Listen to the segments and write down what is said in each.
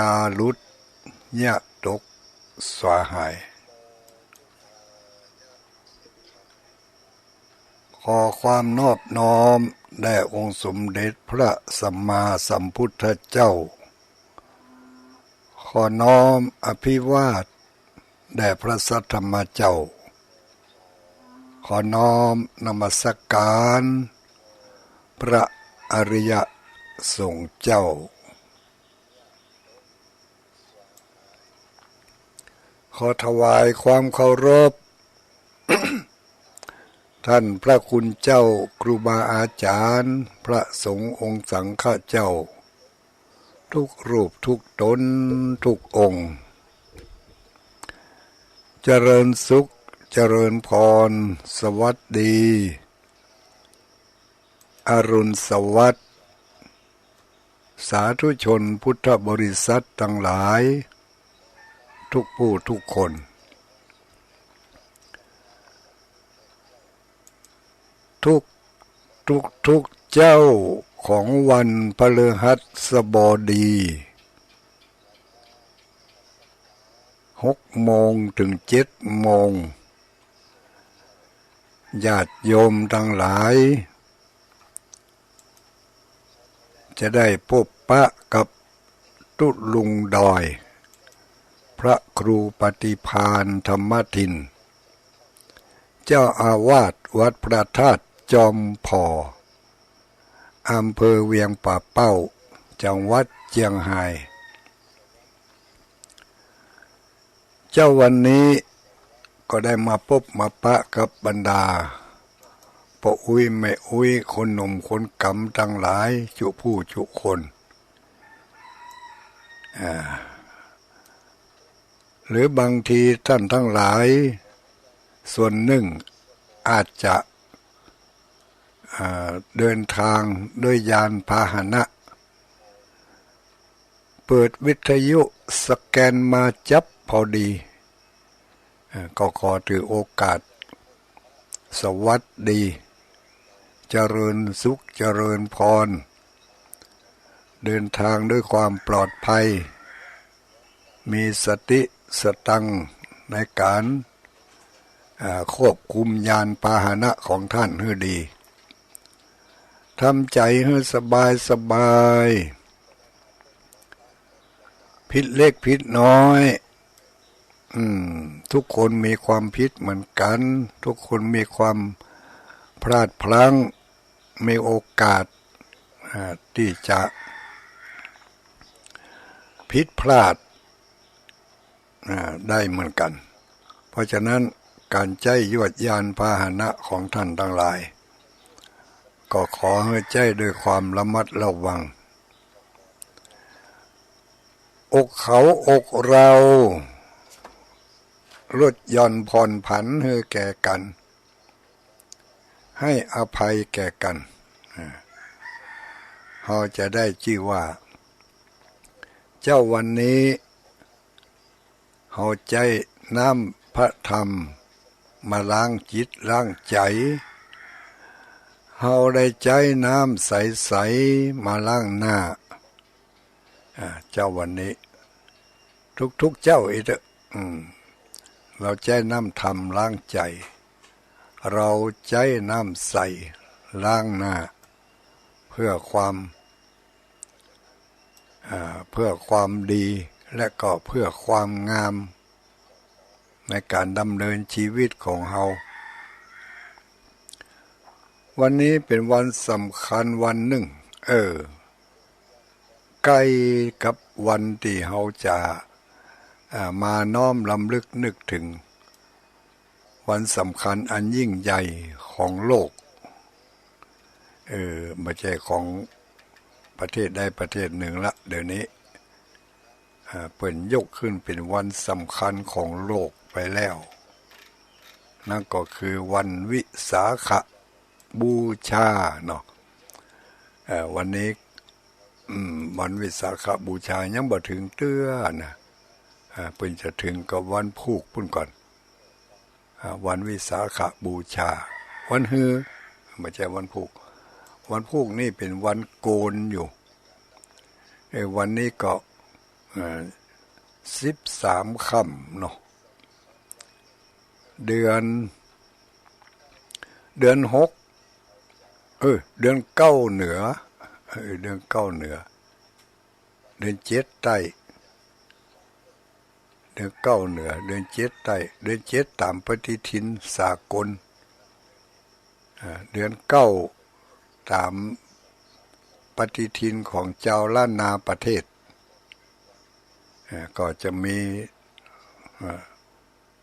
าลุดยะตกสวาหายขอความนอบน้อมแด่องค์สมเด็จพระสัมมาสัมพุทธเจ้าขอน้อมอภิวาทแด่พระสัทธรรมเจ้าขอน้อมนมัสการพระอริยสงฆ์เจ้าขอถวายความเคารพ ท่านพระคุณเจ้าครูบาอาจารย์พระสงฆ์องค์สังฆเจ้าทุกรูปทุกตนทุกองค์เจริญสุขเจริญพรสวัสดีอรุณสวัสดิ์สาธุชนพุทธบริษัททั้งหลายทุกผู้ทุกคนทุกเจ้าของวันพฤหัสบดี6 โมงถึง7 โมงญาติโยมทั้งหลายจะได้พบปะกับตุลุงดอยพระครูปฏิภาณธรรมทินเจ้าอาวาสวัดพระธาตุจอมพออำเภอเวียงป่าเป้าจังหวัดเชียงรายเจ้าวันนี้ก็ได้มาพบมาปะกับบรรดาพ่ออุ้ยแม่อุ้ยคนหนุ่มคนกำทั้งหลายจุผู้จุคนหรือบางทีท่านทั้งหลายส่วนหนึ่งอาจจะเดินทางด้วยยานพาหนะเปิดวิทยุสแกนมาจับพอดีก็ขอถือโอกาสสวัสดีเจริญสุขเจริญพรเดินทางด้วยความปลอดภัยมีสติสตังในการควบคุมยานพาหนะของท่านให้ดีทำใจให้สบายผิดเล็กผิดน้อยทุกคนมีความผิดเหมือนกันทุกคนมีความพลาดพลั้งมีโอกาสที่จะผิดพลาดได้เหมือนกันเพราะฉะนั้นการใช้ยวดยานพาหนะของท่านทั้งหลายก็ขอให้ใช้ด้วยความระมัดระวังอกเขาอกเราลดหย่อนผ่อนผันให้แก่กันให้อภัยแก่กันเราจะได้ชื่อว่าเจ้าวันนี้เราใจน้ำพระธรรมมาล้างจิตล้างใจเราได้ใจน้ำใสๆมาล้างหน้าเจ้าวันนี้ทุกเจ้าอีกเราใจน้ำธรรมล้างใจเราใจน้ำใสล้างหน้าเพื่อความดีและก็เพื่อความงามในการดำเนินชีวิตของเราวันนี้เป็นวันสำคัญวันหนึ่งใกล้กับวันที่เราจะมาน้อมรำลึกนึกถึงวันสำคัญอันยิ่งใหญ่ของโลกไม่ใช่ของประเทศใดประเทศหนึ่งละเดี๋ยวนี้เปิ่นยกขึ้นเป็นวันสำคัญของโลกไปแล้วนั่นก็คือวันวิสาขบูชาเนาะวันนี้วันวิสาขบูชายังบ่ถึงเตื้อนะเพิ่นจะถึงกับวันผูกพุ่นก่อนวันวิสาขบูชาวันฮือไม่ใช่วันผูกวันผูกนี่เป็นวันโกนอยู่วันนี้ก็ 13ค่ำเนาะเดือน6เดือน9เหนือเดือน9เหนือเดือน7ใต้เดือน9เหนือเดือน7ใต้เดือน7ตามปฏิทินสากลเดือน9ตามปฏิทินของเจ้าล้านนาประเทศก็จะมี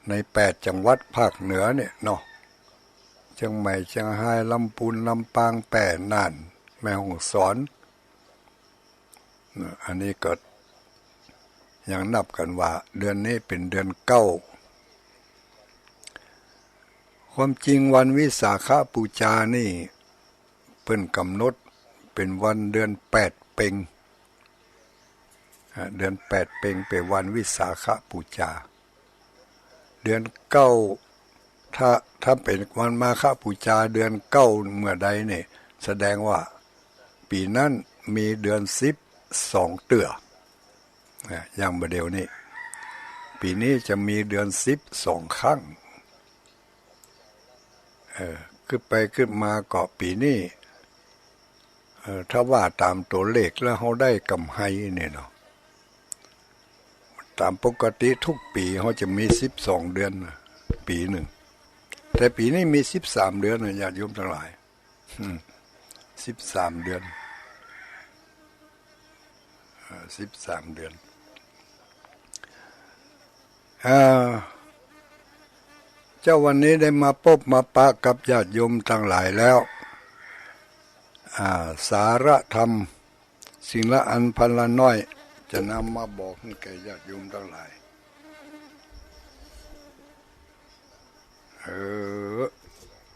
ใน8จังหวัดภาคเหนือเนี่ยเนาะเชียงใหม่เชียงรายลำพูนลำปางแปร่น่านแม่ฮ่องสอนอันนี้ก็ยังนับกันว่าเดือนนี้เป็นเดือน9ความจริงวันวิสาขบูชานี่เพิ่นกำหนดเป็นวันเดือน8เพ็งเดือน8เพ็งเป็นวันวิสาขบูชาเดือน9ถ้าเป็นวันมาฆบูชาเดือน9เมื่อใดเนี่ยแสดงว่าปีนั้นมีเดือน10 2เตื้ออย่างเดียวนี่ปีนี้จะมีเดือน10 2ครั้งขึ้นไปขึ้นมาก็ปีนี้ถ้าว่าตามตัวเลขแล้วเขาได้กำไรเนี่ยเนาะตามปกติทุกปีเขาจะมี12เดือนปีหนึ่งแต่ปีนี้มี13เดือนญาติโยมทั้งหลาย13เดือน13เดือนเจ้าวันนี้ได้มาพบมาปะกับญาติโยมทั้งหลายแล้วสาระธรรมสิ่งละอันพันละน้อยจะนำมาบอกให้แก่ญาติโยมทั้งหลาย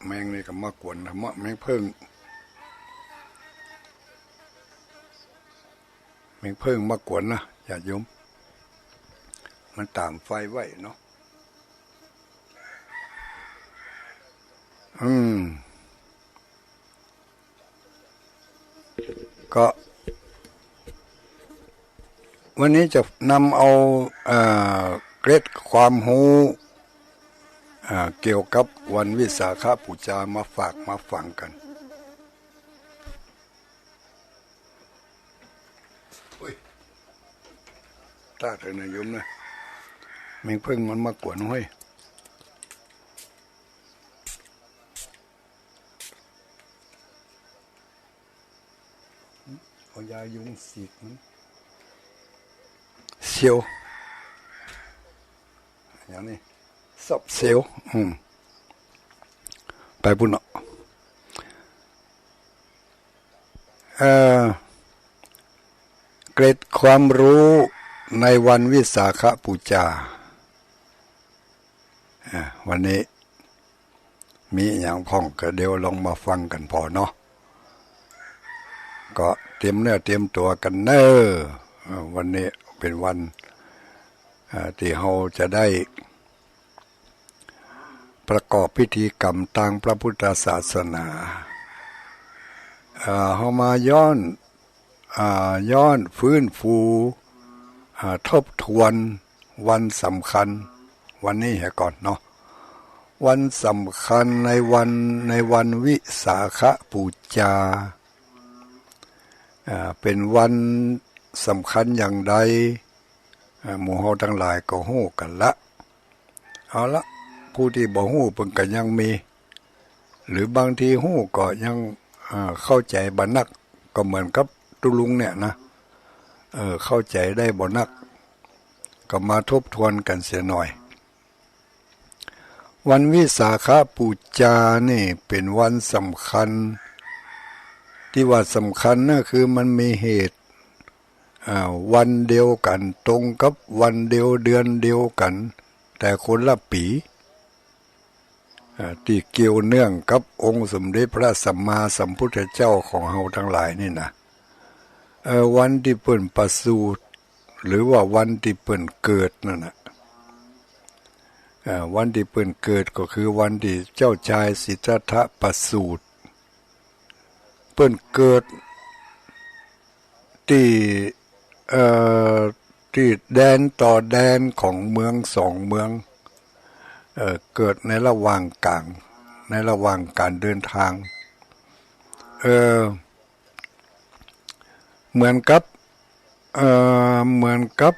แมงนี่ก็มากวนธรรมะแมงเพิ่งมากวนนะญาติโยมมันตามไฟไว้เนาะก็วันนี้จะนำเอาเกร็ดความรู้เกี่ยวกับวันวิสาขบูชามาฝากมาฟังกันถ้าเธอนายโยมนะแมงเพิ่งมันมากวนห้อยเอายายุงสีกมันเซียวอย่างนี้ซบเซียวไปบุญเนาะเกร็ดความรู้ในวันวิสาขบูชาวันนี้มีอย่างพ้องก็เดี๋ยวลองมาฟังกันพอเนาะก็เตรียมเนื้อเตรียมตัวกันเนอวันนี้เป็นวันที่เราจะได้ประกอบพิธีกรรมทางพระพุทธศาสนาเรามาย้อนฟื้นฟูทบทวนวันสำคัญวันนี้เหรอก่อนเนาะวันสำคัญในวันวิสาขบูชาเป็นวันสำคัญอย่างใดหมู่เฮาทั้งหลายก็ฮู้กันละเอาละผู้ที่บ่ฮู้เพิ่นก็ยังมีหรือบางทีฮู้ก็ยังเข้าใจบ่นักก็เหมือนกับตุลุงเนี่ยนะเข้าใจได้บ่นักก็มาทบทวนกันเสียหน่อยวันวิสาขบูชานี่เป็นวันสำคัญที่ว่าสำคัญนะคือมันมีเหตุวันเดียวกันตรงกับวันเดียวเดือนเดียวกันแต่คนละปีที่เกี่ยวเนื่องกับองค์สมเด็จพระสัมมาสัมพุทธเจ้าของเราทั้งหลายนี่นะวันที่เปิ่นประสูติหรือว่าวันที่เปิ่นเกิดนั่นนะวันที่เปิ่นเกิดก็คือวันที่เจ้าชายสิทธัตถะประสูติเปิ่นเกิดที่ ที่แดนต่อแดนของเมืองสองเมืองเกิดในระหว่างกลางในระหว่างการเดินทางเเหมือนกับเหมือนกับ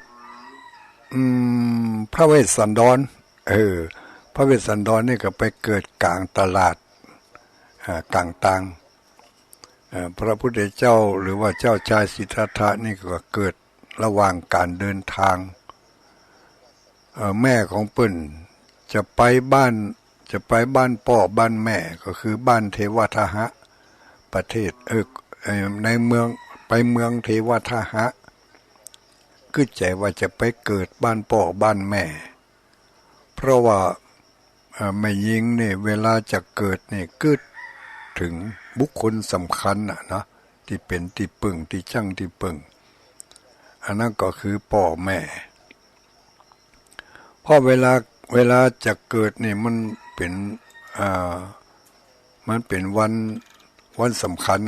พระเวสสันดรพระเวสสันดรนี่ก็ไปเกิดกลางตลาดกลางตังพระพุทธเจ้าหรือว่าเจ้าชายสิทธัตถะนี่ก็เกิดระหว่างการเดินทางแม่ของเปิ้นจะไปบ้านพ่อบ้านแม่ก็คือบ้านเทวทหะประเทศในเมืองไปเมืองเทวทหะคิดใจว่าจะไปเกิดบ้านพ่อบ้านแม่เพราะว่าแม่หญิงเนี่ยเวลาจะเกิดเนี่ยคิดถึงบุคคลสำคัญนะที่เป็นที่ปึงที่ชั่งที่ปึงอันนั้นก็คือพ่อแม่เพราะเวลาจะเกิดนี่มันเป็นวันสำคัญ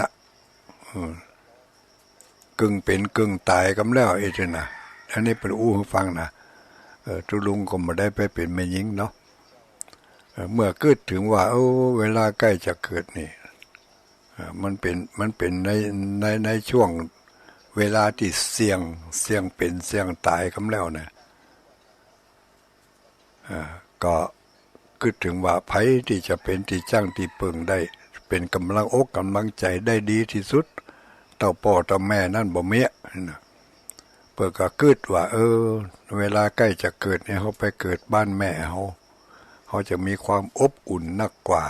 กึ่งเป็นกึ่งตายกันแล้วไอ้เจ้านะอันนี้เป็นอู้ให้ฟังนะทุลุงก็ไม่ได้ไปเป็นแม่หญิงเนาะเมื่อเกิดถึงว่าเวลาใกล้จะเกิดนี่มันเป็นในช่วงเวลาที่เสี่ยงเป็นเสี่ยงตายกันแล้วนะก็คิดถึงว่าไผที่จะเป็นที่จ้างที่เปิงได้เป็นกำลังอกกำลังใจได้ดีที่สุดเต่าพ่อเต่าแม่นั่นบ่เมียนะเปิดก็คิดว่าเวลาใกล้จะเกิดเนี่ยเขาไปเกิดบ้านแม่เขาจะมีความอบอุ่นนักกว่า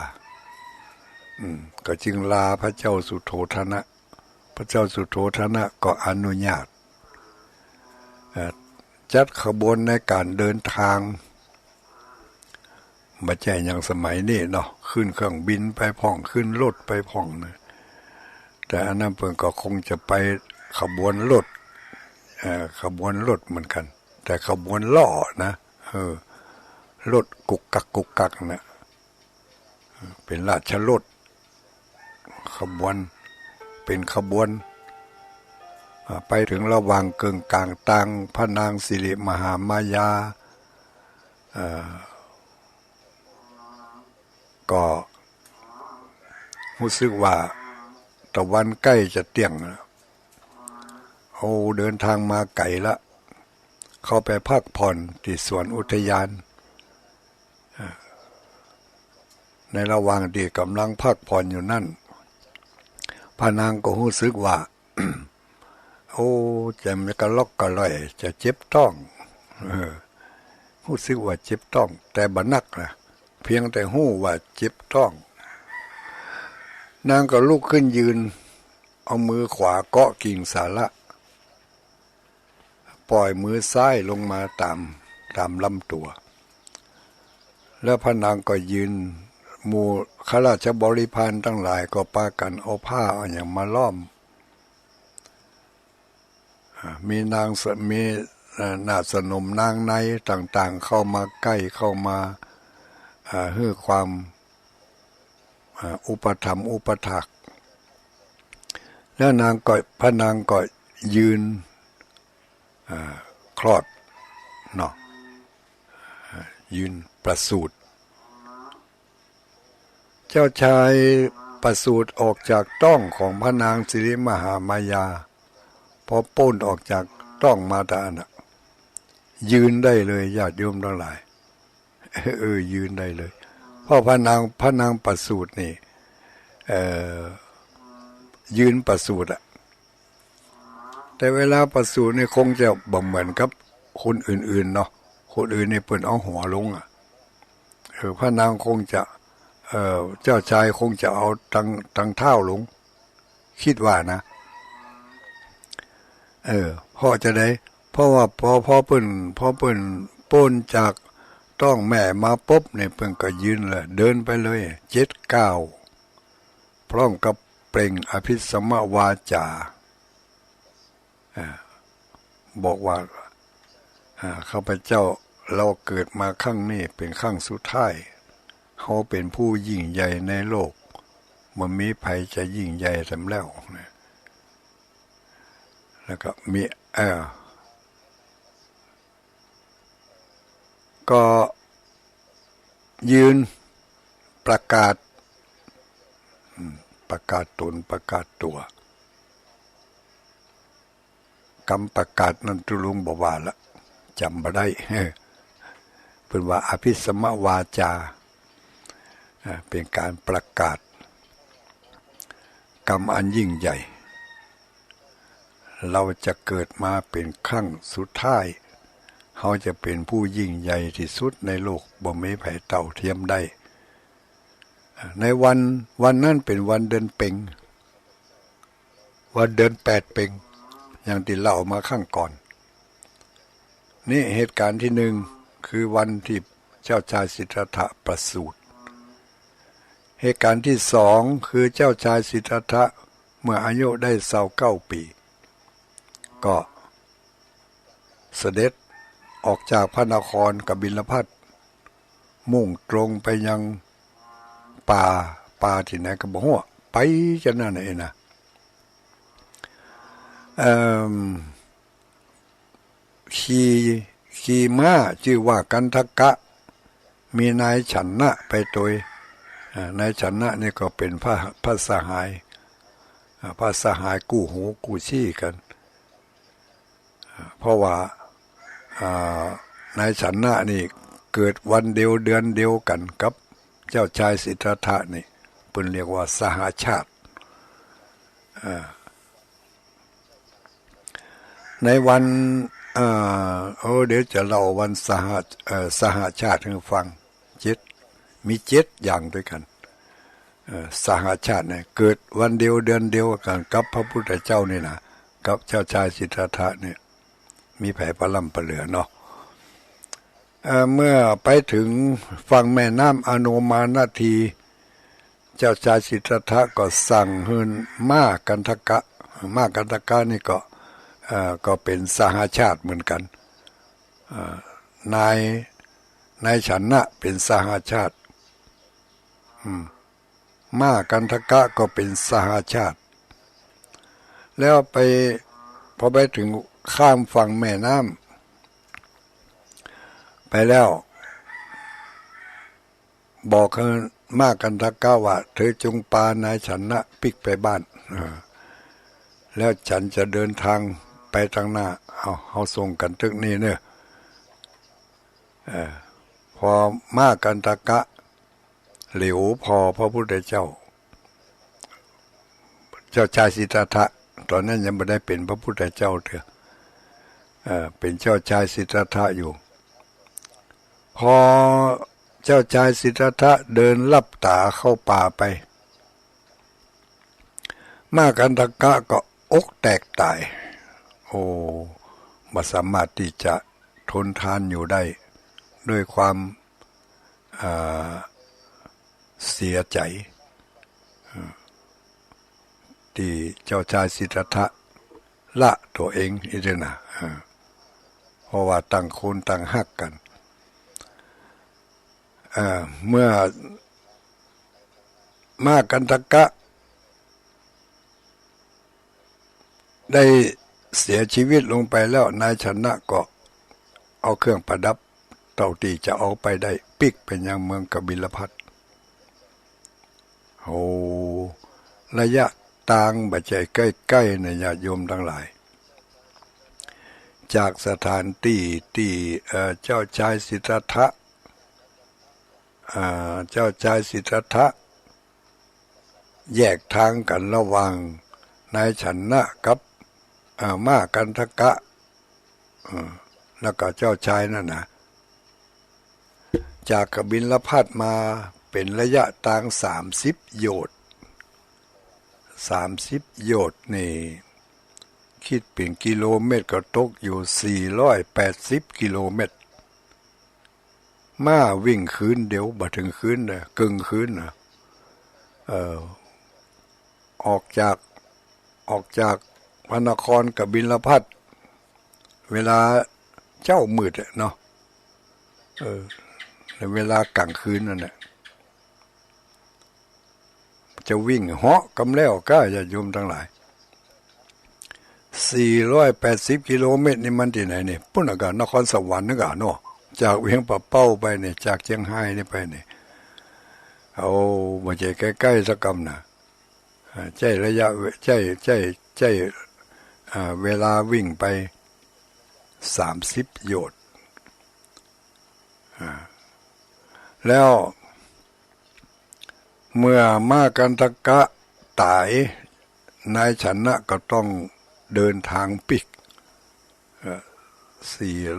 ก็จึงลาพระเจ้าสุโธทนะพระเจ้าสุโธทนะก็อนุญาตจัดขบวนในการเดินทางมาแจ้งอย่างสมัยนี้เนาะขึ้นเครื่องบินไปพ่องขึ้นรถไปพ่องนะแต่อันนั้นเพิ่นก็คงจะไปขบวนรถขบวนรถเหมือนกันแต่ขบวนล่อนะรถกุกกักนะเป็นราชรถขบวนเป็นขบวนไปถึงระหว่างกึ่งกลางตังพระนางสิริมหามายาก็รู้สึกว่าตะวันใกล้จะเที่ยงเดินทางมาไกลละเข้าไปพักผ่อนที่สวนอุทยานในระหว่างที่กำลังพักผ่อนอยู่นั่นพระนางก็รู้สึกว่า จะมีกระลอกกระล่อยจะเจ็บท้องรู้สึกว่าเจ็บท้องแต่บ่นักนะเพียงแต่หู้ว่าเจ็บท้องนางก็ลุกขึ้นยืนเอามือขวาเกาะกิ่งสาระปล่อยมือซ้ายลงมาตามลำตัวแล้วพระนางก็ยืนหมู่ข้าราชบริพารทั้งหลายก็ปากันเอาผ้าเอาอย่างมาล้อมมีนาสนมนางในต่างๆเข้ามาใกล้เข้ามาให้ความอุปถัมภ์อุปถักแล้วพระนางก็ยืนคลอดเนาะยืนประสูติเจ้าชายประสูติออกจากต้องของพระนางสิริมหามายาพอป้นออกจากต้องมาตานะยืนได้เลยญาติโยมทั้งหลายยืนได้เลยเพราะพระนางประสูตินี่ยืนประสูติแต่เวลาประสูตินี่คงจะบ่เหมือนกับคนอื่นๆเนาะคนอื่นนี่เปิ่นเอาหัวลงพระนางคงจะเจ้าชายคงจะเอาตั้งเท้าลงคิดว่านะพ่อจะได้เพราะว่าพ่อเปิ้นป้นจากต้องแม่มาปุ๊บเนี่ยเปิ้นก็ยืนเลยเดินไปเลย7-9พร้อมกับเปล่งอภิสมวาจาบอกว่าข้าพเจ้าเราเกิดมาครั้งนี้เป็นครั้งสุดท้ายเขาเป็นผู้ยิ่งใหญ่ในโลกมันมีภัยจะยิ่งใหญ่สำแล้วแล้วก็มี ก็ยืนประกาศตนประกาศตัวคำประกาศนั้นตุลุงบอกว่าละจำบ่ได้เป็นว่าอภิสมวาจาเป็นการประกาศกรรมอันยิ่งใหญ่เราจะเกิดมาเป็นครั้งสุดท้ายเขาจะเป็นผู้ยิ่งใหญ่ที่สุดในโลกบ่มีไผเต่าเทียมได้ในวันนั้นเป็นวันเดือนเพ็ญวันเดือน8เพ็ญอย่างที่เล่ามาข้างก่อนนี่เหตุการณ์ที่หนึ่งคือวันที่เจ้าชายสิทธัตถะประสูติเหตุการณ์ที่สองคือเจ้าชายสิทธัตถะเมื่ออายุได้29 ปีก็เสด็จออกจากพระนครกบิลพัสมุ่งตรงไปยังป่าที่ไหนก็บ่ฮู้ไปจังนั้นเองนะขี่ม้าชื่อว่ากันทกะมีนายฉันนะไปตัวนายฉันนะนี่ก็เป็นพระสหายกู้หูกู้ชี้กันเพราะว่านายฉันนะนี่เกิดวันเดียวเดือนเดียวกันกับเจ้าชายสิทธัตถะนี่เพิ่นเรียกว่าสหชาติในวันเดี๋ยวจะเล่าวันสหชาติให้ฟังมี7อย่างด้วยกันสหชาติเนี่ยเกิดวันเดียวเดือนเดียวกันกับพระพุทธเจ้านี่นะกับเจ้าชายสิทธัตถะเนี่ยมีแผ่ปล่ำปะเหลือเนาะเมื่อไปถึงฝั่งแม่น้ำอโนมานาทีเจ้าชายสิทธัตถะก็สั่งให้ม้ากันทกะนี่ก็เป็นสหชาติเหมือนกันนายฉันนะเป็นสหชาติม้ากันทกะก็เป็นสหชาติแล้วพอไปถึงข้ามฝั่งแม่น้ำไปแล้วบอกให้ม้ากันทกะว่าเธอจงพานายฉันนะปิกไปบ้านแล้วฉันจะเดินทางไปทางหน้าเอาส่งกันตึกนี้เนี่ยพอม้ากันทกะเหลียวพอพระพุทธเจ้าชายสิทธัตถะตอนนั้นยังไม่ได้เป็นพระพุทธเจ้าเถอะเป็นเจ้าชายสิทธัตถะอยู่พอเจ้าชายสิทธัตถะเดินลับตาเข้าป่าไปม้ากันทกะก็อกแตกตายไม่สามารถที่จะทนทานอยู่ได้ด้วยความเสียใจที่เจ้าชายสิทธัตถะละตัวเองอีกนะเพราะว่าต่างคนต่างฮักกันเมื่อม้ากันทกะได้เสียชีวิตลงไปแล้วนายชนะก็เอาเครื่องประดับเต่าตีจะเอาไปได้ปิกเป็นยังเมืองกบิลพัสระยะต่างบัจจัยใกล้ๆในญาติโยมทั้งหลายจากสถานที่เจ้าชายสิทธัตถะแยกทางกันระหว่างนายฉันนะกับม้ากันทกะแล้วก็เจ้าชายนั่นนะจากกบิลพัสมาเป็นระยะทาง30 โยชน์นี่คิดเป็นกิโลเมตรก็ตกอยู่480 กิโลเมตรม้าวิ่งคืนเดียวบ่ถึงคืนนะกึ่งคืนนะออกจากพระนครกบิลพัสเวลาเจ้ามืดเนาะในเวลากลางคืนนั่นแหละจะวิ่งเหาะกำแล้วก็จะโยมทั้งหลาย480 กิโลเมตรนี่มันที่ไหนนี่ปุ่นก็นครสวรรค์นึกอ่ะเนาะ จากเวียงปะเป้าไปเนี่ยจากเชียงไฮ้นี่ไปเนี่ยเอามาใจใกล้ๆสักกำนะใจระยะใจเวลาวิ่งไป30โยชน์แล้วเมื่อมากันตะกะตายนายชนะก็ต้องเดินทางปิก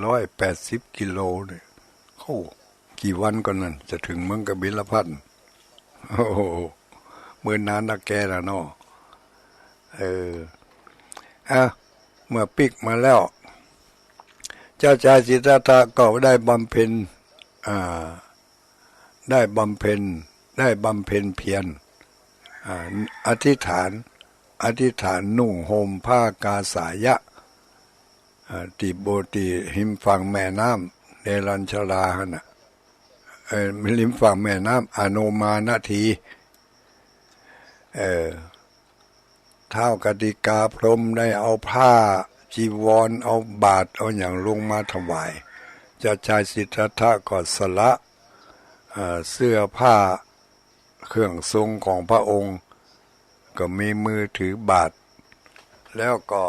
480กิโลเนี่ยเข้ากี่วันก่อนนั่นจะถึงเมืองกบิลพัสดุโอ้โหเมื่อนานนักแกแล้วเนาะเมื่อปิกมาแล้วเจ้าชายสิทธัตถะก็ได้บำเพ็ญได้บำเพ็ญเพียรอธิษฐานนุ่งห่มผ้ากาสายะติโบติหิมฝั่งแม่น้ำเนรัญชลาหนะริมฝั่งแม่น้ำอโนมานาทีท้าวกติกาพรหมได้เอาผ้าจีวรเอาบาตรเอาอย่างลงมาถวายเจ้าชายสิทธัตถะก็สละเสื้อผ้าเครื่องทรงของพระองค์ก็มีมือถือบาตรแล้วก็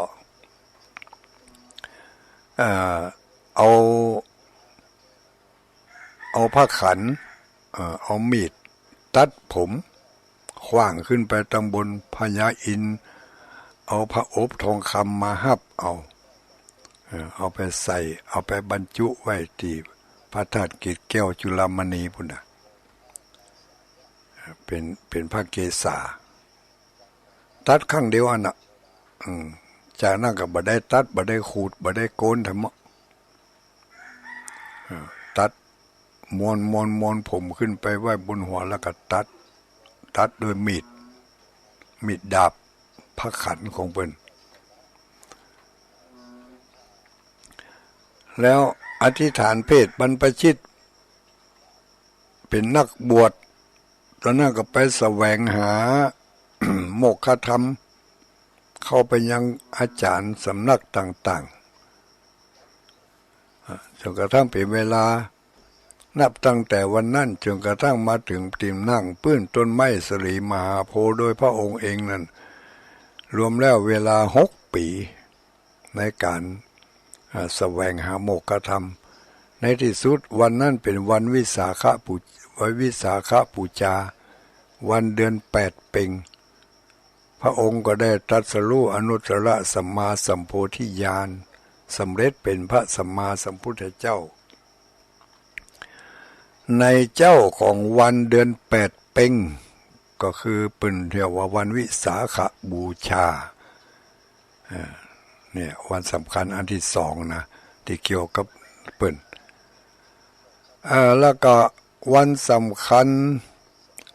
เอาผ้าขันเอามีดตัดผมขว้างขึ้นไปตำบลพญาอินทร์เอาพระอบทองคำมาหับเอาไปใส่เอาไปบรรจุไว้ที่พระธาตุเกศแก้วจุฬามณีพุ่นน่ะเป็นพระเกศาตัดข้างเดียวอันน่ะจากนั้นก็บ่ได้ตัดบ่ได้ขูดบ่ได้โกนทำตัดมวนผมขึ้นไปไว้บนหัวแล้วก็ตัดด้วยมีดดาบพระขันของเพิ่นแล้วอธิษฐานเพศบรรพชิตเป็นนักบวชตอนนั้นก็ไปแสวงหา โมกขธรรมเข้าไปยังอาจารย์สำนักต่างๆจนกระทั่งเป็นเวลานับตั้งแต่วันนั้นจนกระทั่งมาถึงตีมนั่งปื้นต้นไม้สลีมหาโพธิ์โดยพระองค์เองนั้นรวมแล้วเวลา6 ปีในการแสวงหาโมกขธรรมในที่สุดวันนั้นเป็นวันวิสาขบูชาวันเดือน8 เพ็ญพระองค์ก็ได้ตรัสรู้อนุตตรสัมมาสัมโพธิญาณสำเร็จเป็นพระสัมมาสัมพุทธเจ้าในเจ้าของวันเดือน8 เพ็ญก็คือเป็นเรียกว่าวันวิสาขบูชาเนี่ยวันสำคัญอันที่2นะที่เกี่ยวกับเปิ้นแล้วก็วันสำคัญ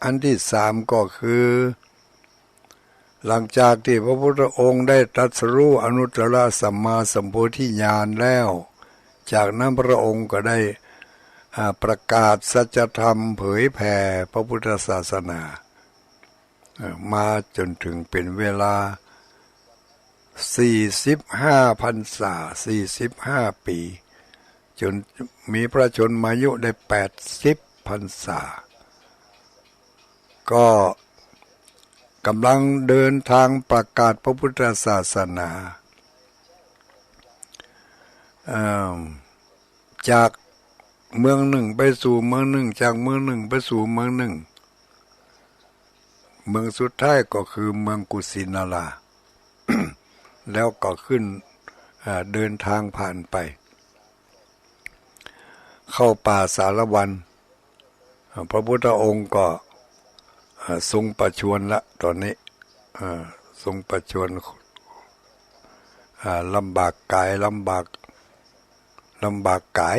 อันที่3ก็คือหลังจากที่พระพุทธองค์ได้ตรัสรู้อนุตตรสัมมาสัมโพธิญาณแล้วจากนั้นพระองค์ก็ได้ประกาศสัจธรรมเผยแผ่พระพุทธศาสนามาจนถึงเป็นเวลา45 พรรษา45 ปีจนมีพระชนมายุได้80 พรรษาก็กำลังเดินทางประกาศพระพุทธศาสนาจากเมืองหนึ่งไปสู่เมืองหนึ่งจากเมืองหนึ่งไปสู่เมืองหนึ่งเมืองสุดท้ายก็คือเมืองกุสินารา แล้วก็ขึ้นเดินทางผ่านไปเข้าป่าสารวันพระพุทธองค์ก็ทรงประชวรละตอนนี้ทรงประชวรลำบากกายลำบากกาย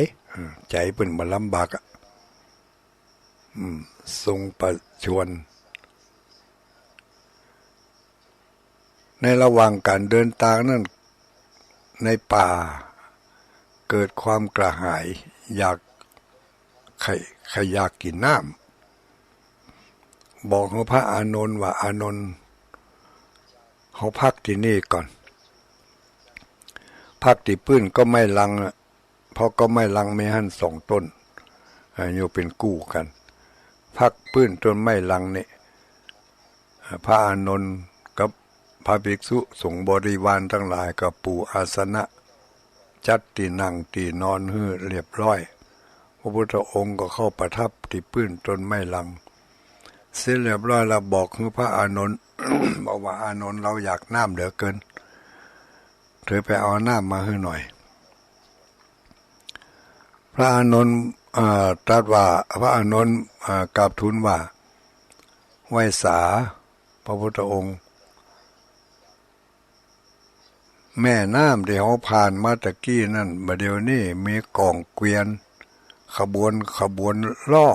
ใจเป็นมาลำบากทรงประชวรในระหว่างการเดินทางนั้นในป่าเกิดความกระหายอยากอยากกินน้ำบอกของพระอานนท์ว่าอานนท์เขาพักที่นี่ก่อนพักที่พื้นก็ไม่ลัง เพราะก็ไม่ลังไม่หันสองต้นอยู่เป็นกู้กันพักพื้นต้นไม่ลังนี่พระอานนท์กับพระภิกษุสงฆ์บริวารทั้งหลายก็ปูอาสนะจัดที่นั่งที่นอนให้เรียบร้อยพระพุทธองค์ก็เข้าประทับที่พื้นต้นไม้ลังเสร็จเรียบร้อยแล้วบอกให้พระอานนท์ บอกว่าอานนท์เราอยากน้ำเหลือเกินเธอไปเอาน้ำมาให้หน่อยพระอานนท์ตรัสว่าพระอานนท์กราบทูลว่าไหว้สาพระพุทธองค์แม่น้ำที่เขาผ่านมาตะกี้นั่นบัดเดี๋ยวนี้มีกองเกวียนขบวนล่อ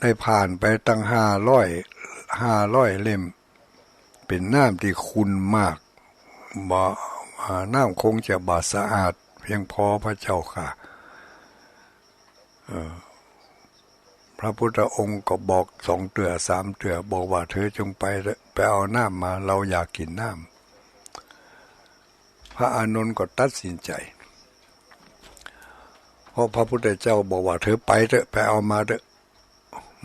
ได้ผ่านไปตั้ง500เล่มเป็นน้ำที่ขุ่นมากบ่น้ำคงจะบาสะอาดเพียงพอพระเจ้าค่ะพระพุทธองค์ก็บอก2 เตือ3 เตือบอกว่าเธอจงไปเอาน้ำมาเราอยากกินน้ำพระอานนท์ก็ตัดสินใจเพราะพระพุทธเจ้าบอกว่าเธอไปเถอะไปเอามาเถอะ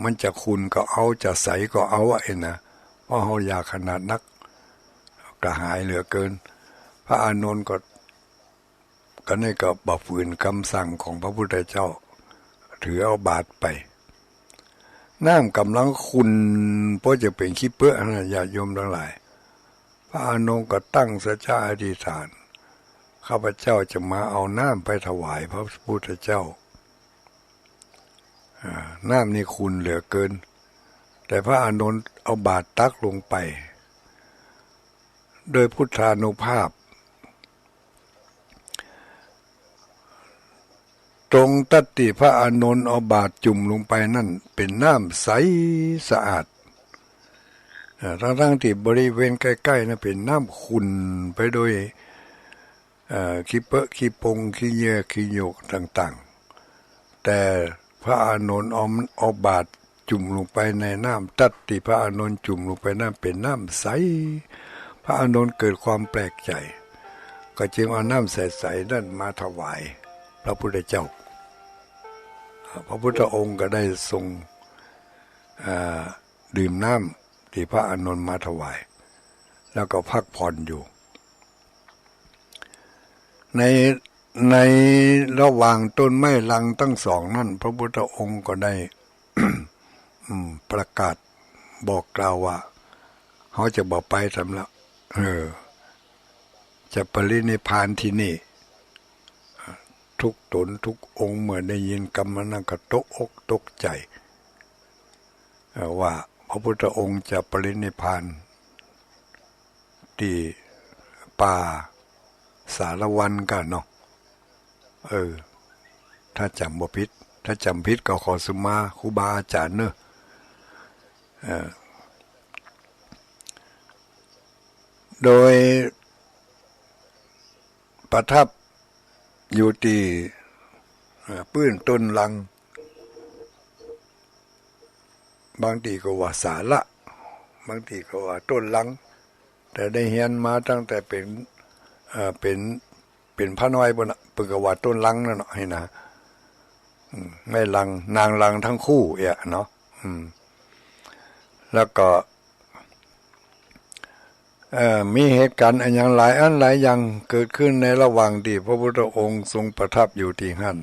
มันจะขุ่นก็เอาจะใสก็เอาไอ้นะเพราะเขาอยากขนาดนักกระหายเหลือเกินพระอานนท์ก็นี่ก็บ่ฝืนคำสั่งของพระพุทธเจ้าถือเอาบาตรไปน้ำกำลังขุ่นเพราะจะเป็นขี้เปื้อนนะญาติโยมทั้งหลายพระอานนท์ก็ตั้งสัจจะอธิษฐานข้าพเจ้าจะมาเอาน้ำไปถวายพระพุทธเจ้าน้ำนี่ขุ่นเหลือเกินแต่พระอานนท์เอาบาตรตักลงไปโดยพุทธานุภาพตรงตัดติพระอานนท์เอาบาตรจุ่มลงไปนั่นเป็นน้ำใสสะอาดทั้งที่บริเวณใกล้ๆนั้นเป็นน้ำขุ่นไปโดยขี้เปอะขี้ปงขี้เยื่อขี้โยกต่างๆแต่พระอานนท์เอาบาตรจุ่มลงไปในน้ำตัดติพระอานนท์จุ่มลงไปนั่นเป็นน้ำใสพระอานนท์เกิดความแปลกใจก็จึงเอาน้ำใสๆนั่นมาถวายพระพุทธเจ้าพระพุทธองค์ก็ได้ทรงดื่มน้ำที่พระอานนท์มาถวายแล้วก็พักผ่อนอยู่ในระหว่างต้นไม้ลังทั้งสองนั่นพระพุทธองค์ก็ได้ ประกาศบอกกล่าวว่าเขาจะบอกไปสำหรับจะปรินิพพานที่นี่ทุกตนทุกองค์เมื่อได้ยินกรรมนั้นก็ตกอกตกใจว่าพระพุทธองค์จะปรินิพพานที่ป่าสารวันกันเนาะถ้าจำบ่ผิดถ้าจำผิดก็ขอสุมาครูบาอาจารย์เนอะโดยประทับอยู่ที่ปื้นต้นลังบางทีก็ว่าสาระบางทีก็ว่าต้นลังแต่ได้เฮียนมาตั้งแต่เป็นพระน้อยบนปึกว่าต้นลังนั่นเนาะให้นะไม่ลังนางลังทั้งคู่เนาะแล้วก็มีเหตุการณ์อย่างหลายอย่างเกิดขึ้นในระหว่างที่พระพุทธองค์ทรงประทับอยู่ที่หั่น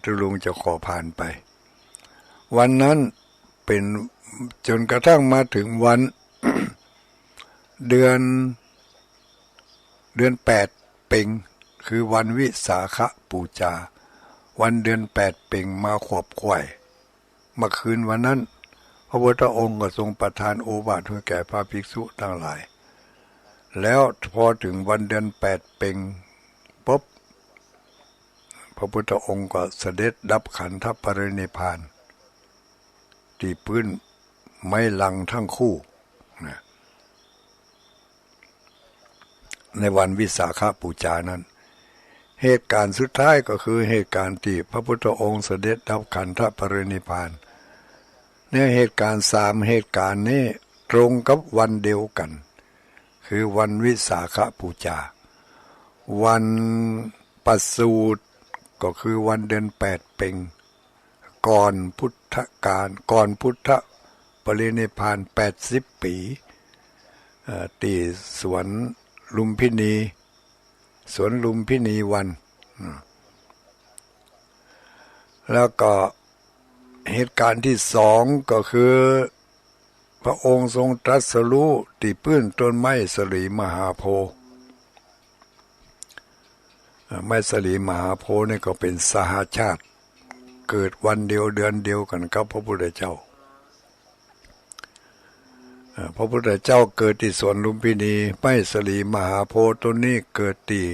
ทุลุงจะขอผ่านไปวันนั้นเป็นจนกระทั่งมาถึงวัน เดือน8เพ็ญคือวันวิสาขบูชาวันเดือน8เพ็ญมาขวบขวายเมื่อคืนวันนั้นพระพุทธองค์ก็ทรงประทานโอวาทให้แก่พระภิกษุทั้งหลายแล้วพอถึงวันเดือน8เพ็ญปุ๊บพระพุทธองค์ก็เสด็จดับขันธปรินิพพานที่พื้นไม้ลังทั้งคู่ในวันวิสาขบูชานั้นเหตุการณ์สุดท้ายก็คือเหตุการณ์ที่พระพุทธองค์เสด็จดับขันธปรินิพพานเนี่ยเหตุการณ์3เหตุการณ์นี้ตรงกับวันเดียวกันคือวันวิสาขบูชาวัน ปสูตรก็คือวันเดือน8เป็งก่อนพุทธกาลก่อนพุทธปรินิพพาน80ปีตีสวนลุมพินีสวนลุมพินีวันแล้วก็เหตุการณ์ที่สองก็คือพระองค์ทรงตรัสรู้ที่พื้นต้นไม้สลีมหาโพธิ์ไม้สลีมหาโพธิ์นี่ก็เป็นสหชาติเกิดวันเดียวเดือนเดียวกันกับพระพุทธเจ้าพระพุทธเจ้าเกิดที่สวนลุมพินีไม้สลีมหาโพธิ์ต้นนี้เกิดที่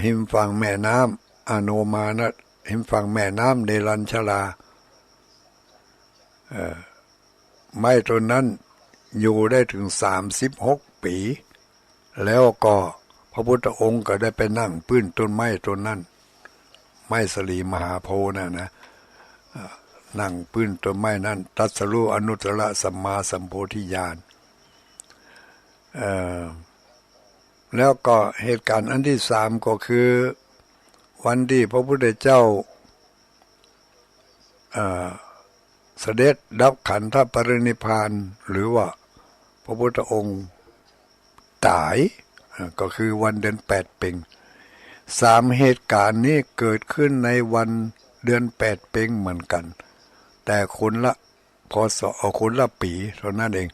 หิมฝั่งแม่น้ำอโนมานะหิมฝั่งแม่น้ำเนรัญชลาไม้ต้นนั้นอยู่ได้ถึง36ปีแล้วก็พระพุทธองค์ก็ได้ไปนั่งพื้นต้นไม้ต้นนั้นไม้สลีมหาโพธิ์นะนั่งพื้นต้นไม้นั้นตรัสรู้อนุตตรสัมมาสัมโพธิญาณแล้วก็เหตุการณ์อันที่สามก็คือวันที่พระพุทธเจ้าเสด็จดับขันธปรินิพพานหรือว่าพระพุทธองค์ตายก็คือวันเดือน8เป็งสามเหตุการณ์นี้เกิดขึ้นในวันเดือน8เป็งเหมือนกันแต่คนละพศคนละปีเท่านั้นเอง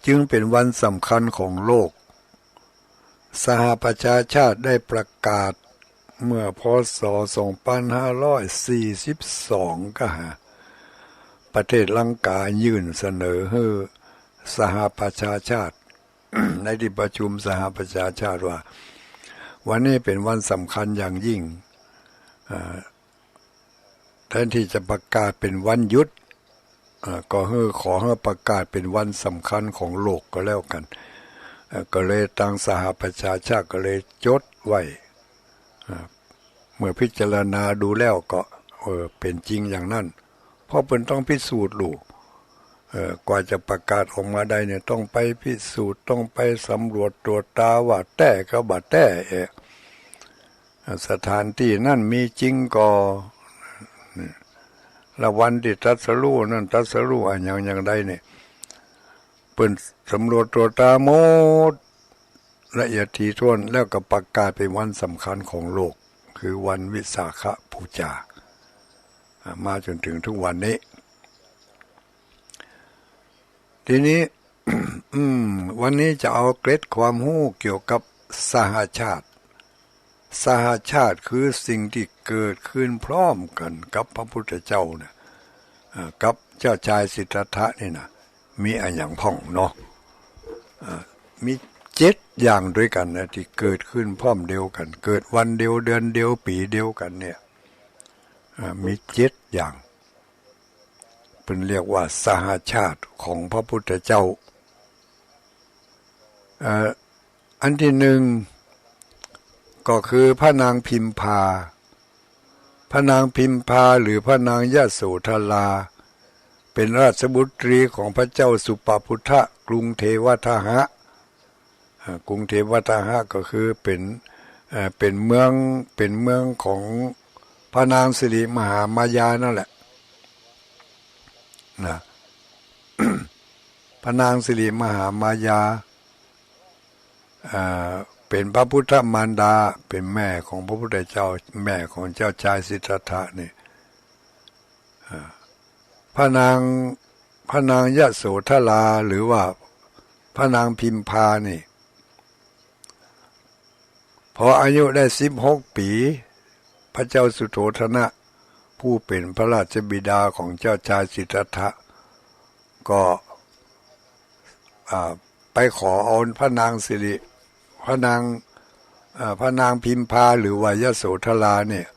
จึงเป็นวันสำคัญของโลกสหประชาชาติได้ประกาศเมื่อพศ2542ก็ประเทศลังกายื่นเสนอให้สหประชาชาติ ในที่ประชุมสหประชาชาติว่าวันนี้เป็นวันสำคัญอย่างยิ่งแทนที่จะประกาศเป็นวันหยุดก็ขอให้ประกาศเป็นวันสำคัญของโลกก็แล้วกันก็เลยตั้งสหประชาชาติก็เลยจดไว้เมื่อพิจารณาดูแล้วก็เป็นจริงอย่างนั้นเพราะเป็นต้องพิสูจน์ลูกกว่าจะประกาศออกมาได้เนี่ยต้องไปพิสูจน์ต้องไปสำรวจตรวจตาว่าแต้ก็บ่แต้สถานที่นั่นมีจริงก็ละวันที่ตรัสรู้นั่นตรัสรู้อย่างใดเนี่ยเปิ้นสำรวจตรวจตาหมดละเอียดถี่ถ้วนแล้วก็ประกาศเป็นวันสำคัญของโลกคือวันวิสาขบูชามาจนถึงทุกวันนี้ทีนี้ วันนี้จะเอาเกร็ดความรู้เกี่ยวกับสหชาติสหชาติคือสิ่งที่เกิดขึ้นพร้อมกันกับพระพุทธเจ้าเนี่ยกับเจ้าชายสิทธัตถะนี่นะมีอะไรอย่างพ่องเนาะมี7อย่างด้วยกันนะที่เกิดขึ้นพร้อมเดียวกันเกิดวันเดียวเดือนเดียวปีเดียวกันเนี่ยมี7อย่างเป็นเรียกว่าสหชาติของพระพุทธเจ้าอันที่หนึ่งก็คือพระนางพิมพาพระนางพิมพาหรือพระนางยโสธราเป็นราชบุตรีของพระเจ้าสุปพุทธะกรุงเทวทหะกรุงเทวทหะก็คือเป็นเมืองของพระนางสิริมหามายานั่นแหละนะ พระนางสิริมหามายาเป็นพระพุทธมารดาเป็นแม่ของพระพุทธเจ้าแม่ของเจ้าชายสิทธัตถะนี่พระนางยโสธราหรือว่าพระนางพิมพานี่พออายุได้16ปีพระเจ้าสุโธทนะผู้เป็นพระราชบิดาของเจ้าชายสิทธัตถะก็ไปขอเอาพระนางพิมพาหรือว่ายโสธราเนี่ย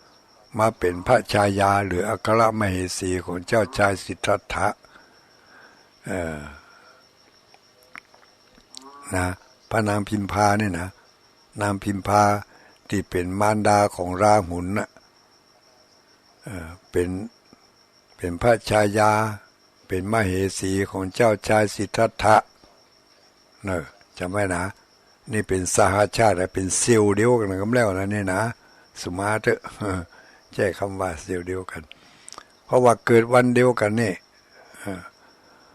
มาเป็นพระชายาหรืออัครมเหสีของเจ้าชายสิทธัตถะนะพระนางพิมพาเนี่ยนะนางพิมพาที่เป็นมารดาของราหุลน่ะเป็นพระชายาเป็นมเหสีของเจ้าชายสิทธัตถะจำไว้นะ นี่เป็นสหชาติเป็นเซลล์เดียวกันกับแล้วนะนี่นะสุมาเถอะใช้คำว่าเซลล์เดียวกันเพราะว่าเกิดวันเดียวกันนี่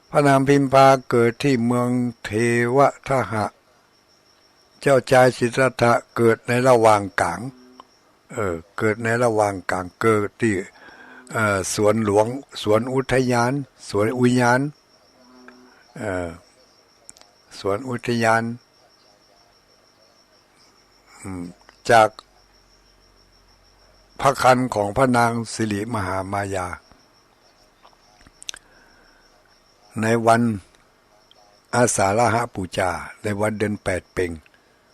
พระนางพิมพาเกิดที่เมืองเทวทหะเจ้าชายสิทธัตถะเกิดในระหว่างกลางเกิดในระหว่างกลางเกิดที่สวนหลวงสวนอุทยานสวนอุทยานสวนอุทยานจากพระคันของพระนางสิริมหามายาในวันอาสาฬหปูชาในวันเดือน8 เพ็ญ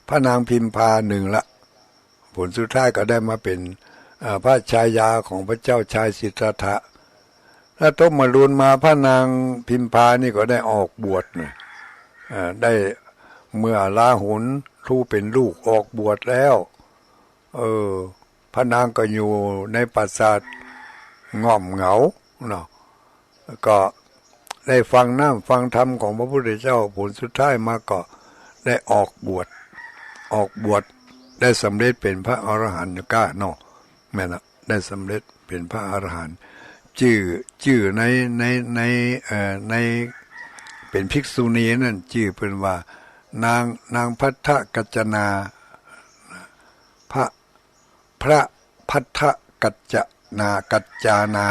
พระนางพิมพาหนึ่งละผลสุดท้ายก็ได้มาเป็นพระชายาของพระเจ้าชายสิทธัตถะแล้วต้มมารุนมาพระนางพิมพานี่ก็ได้ออกบวชได้เมื่อลาหุนทูเป็นลูกออกบวชแล้วพระนางก็อยู่ในปราสาทง่อมเหงาเนาะก็ได้ฟังน้ำฟังธรรมของพระพุทธเจ้าผลสุดท้ายมาก็ได้ออกบวชได้สำเร็จเป็นพระอรหันต์ก้าเนาะแม่นะได้สำเร็จเป็นพระอรหันต์ชื่อในเป็นภิกษุณีนั่นชื่อเป็นว่านางพัทธกัจจนาพระพัทธกัจจานา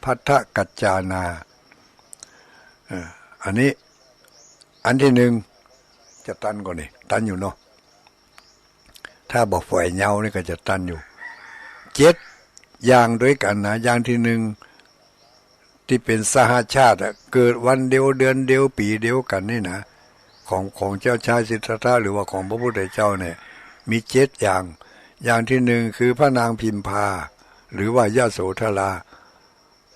พัทธกัจจานาอันนี้อันที่หนึ่งจะตันก่อนนี่ตันอยู่เนาะถ้าบอกฝ่ายเงานี่ก็จะตันอยู่7อย่างด้วยกันนะอย่างที่หนึ่งที่เป็นสหชาติเกิดวันเดียวเดือนเดียวปีเดียวกันนี่นะของเจ้าชายสิทธัตถะหรือว่าของพระพุทธเจ้าเนี่ยมีอย่างที่หนึ่งคือพระนางพิมพาหรือว่ายโสธรา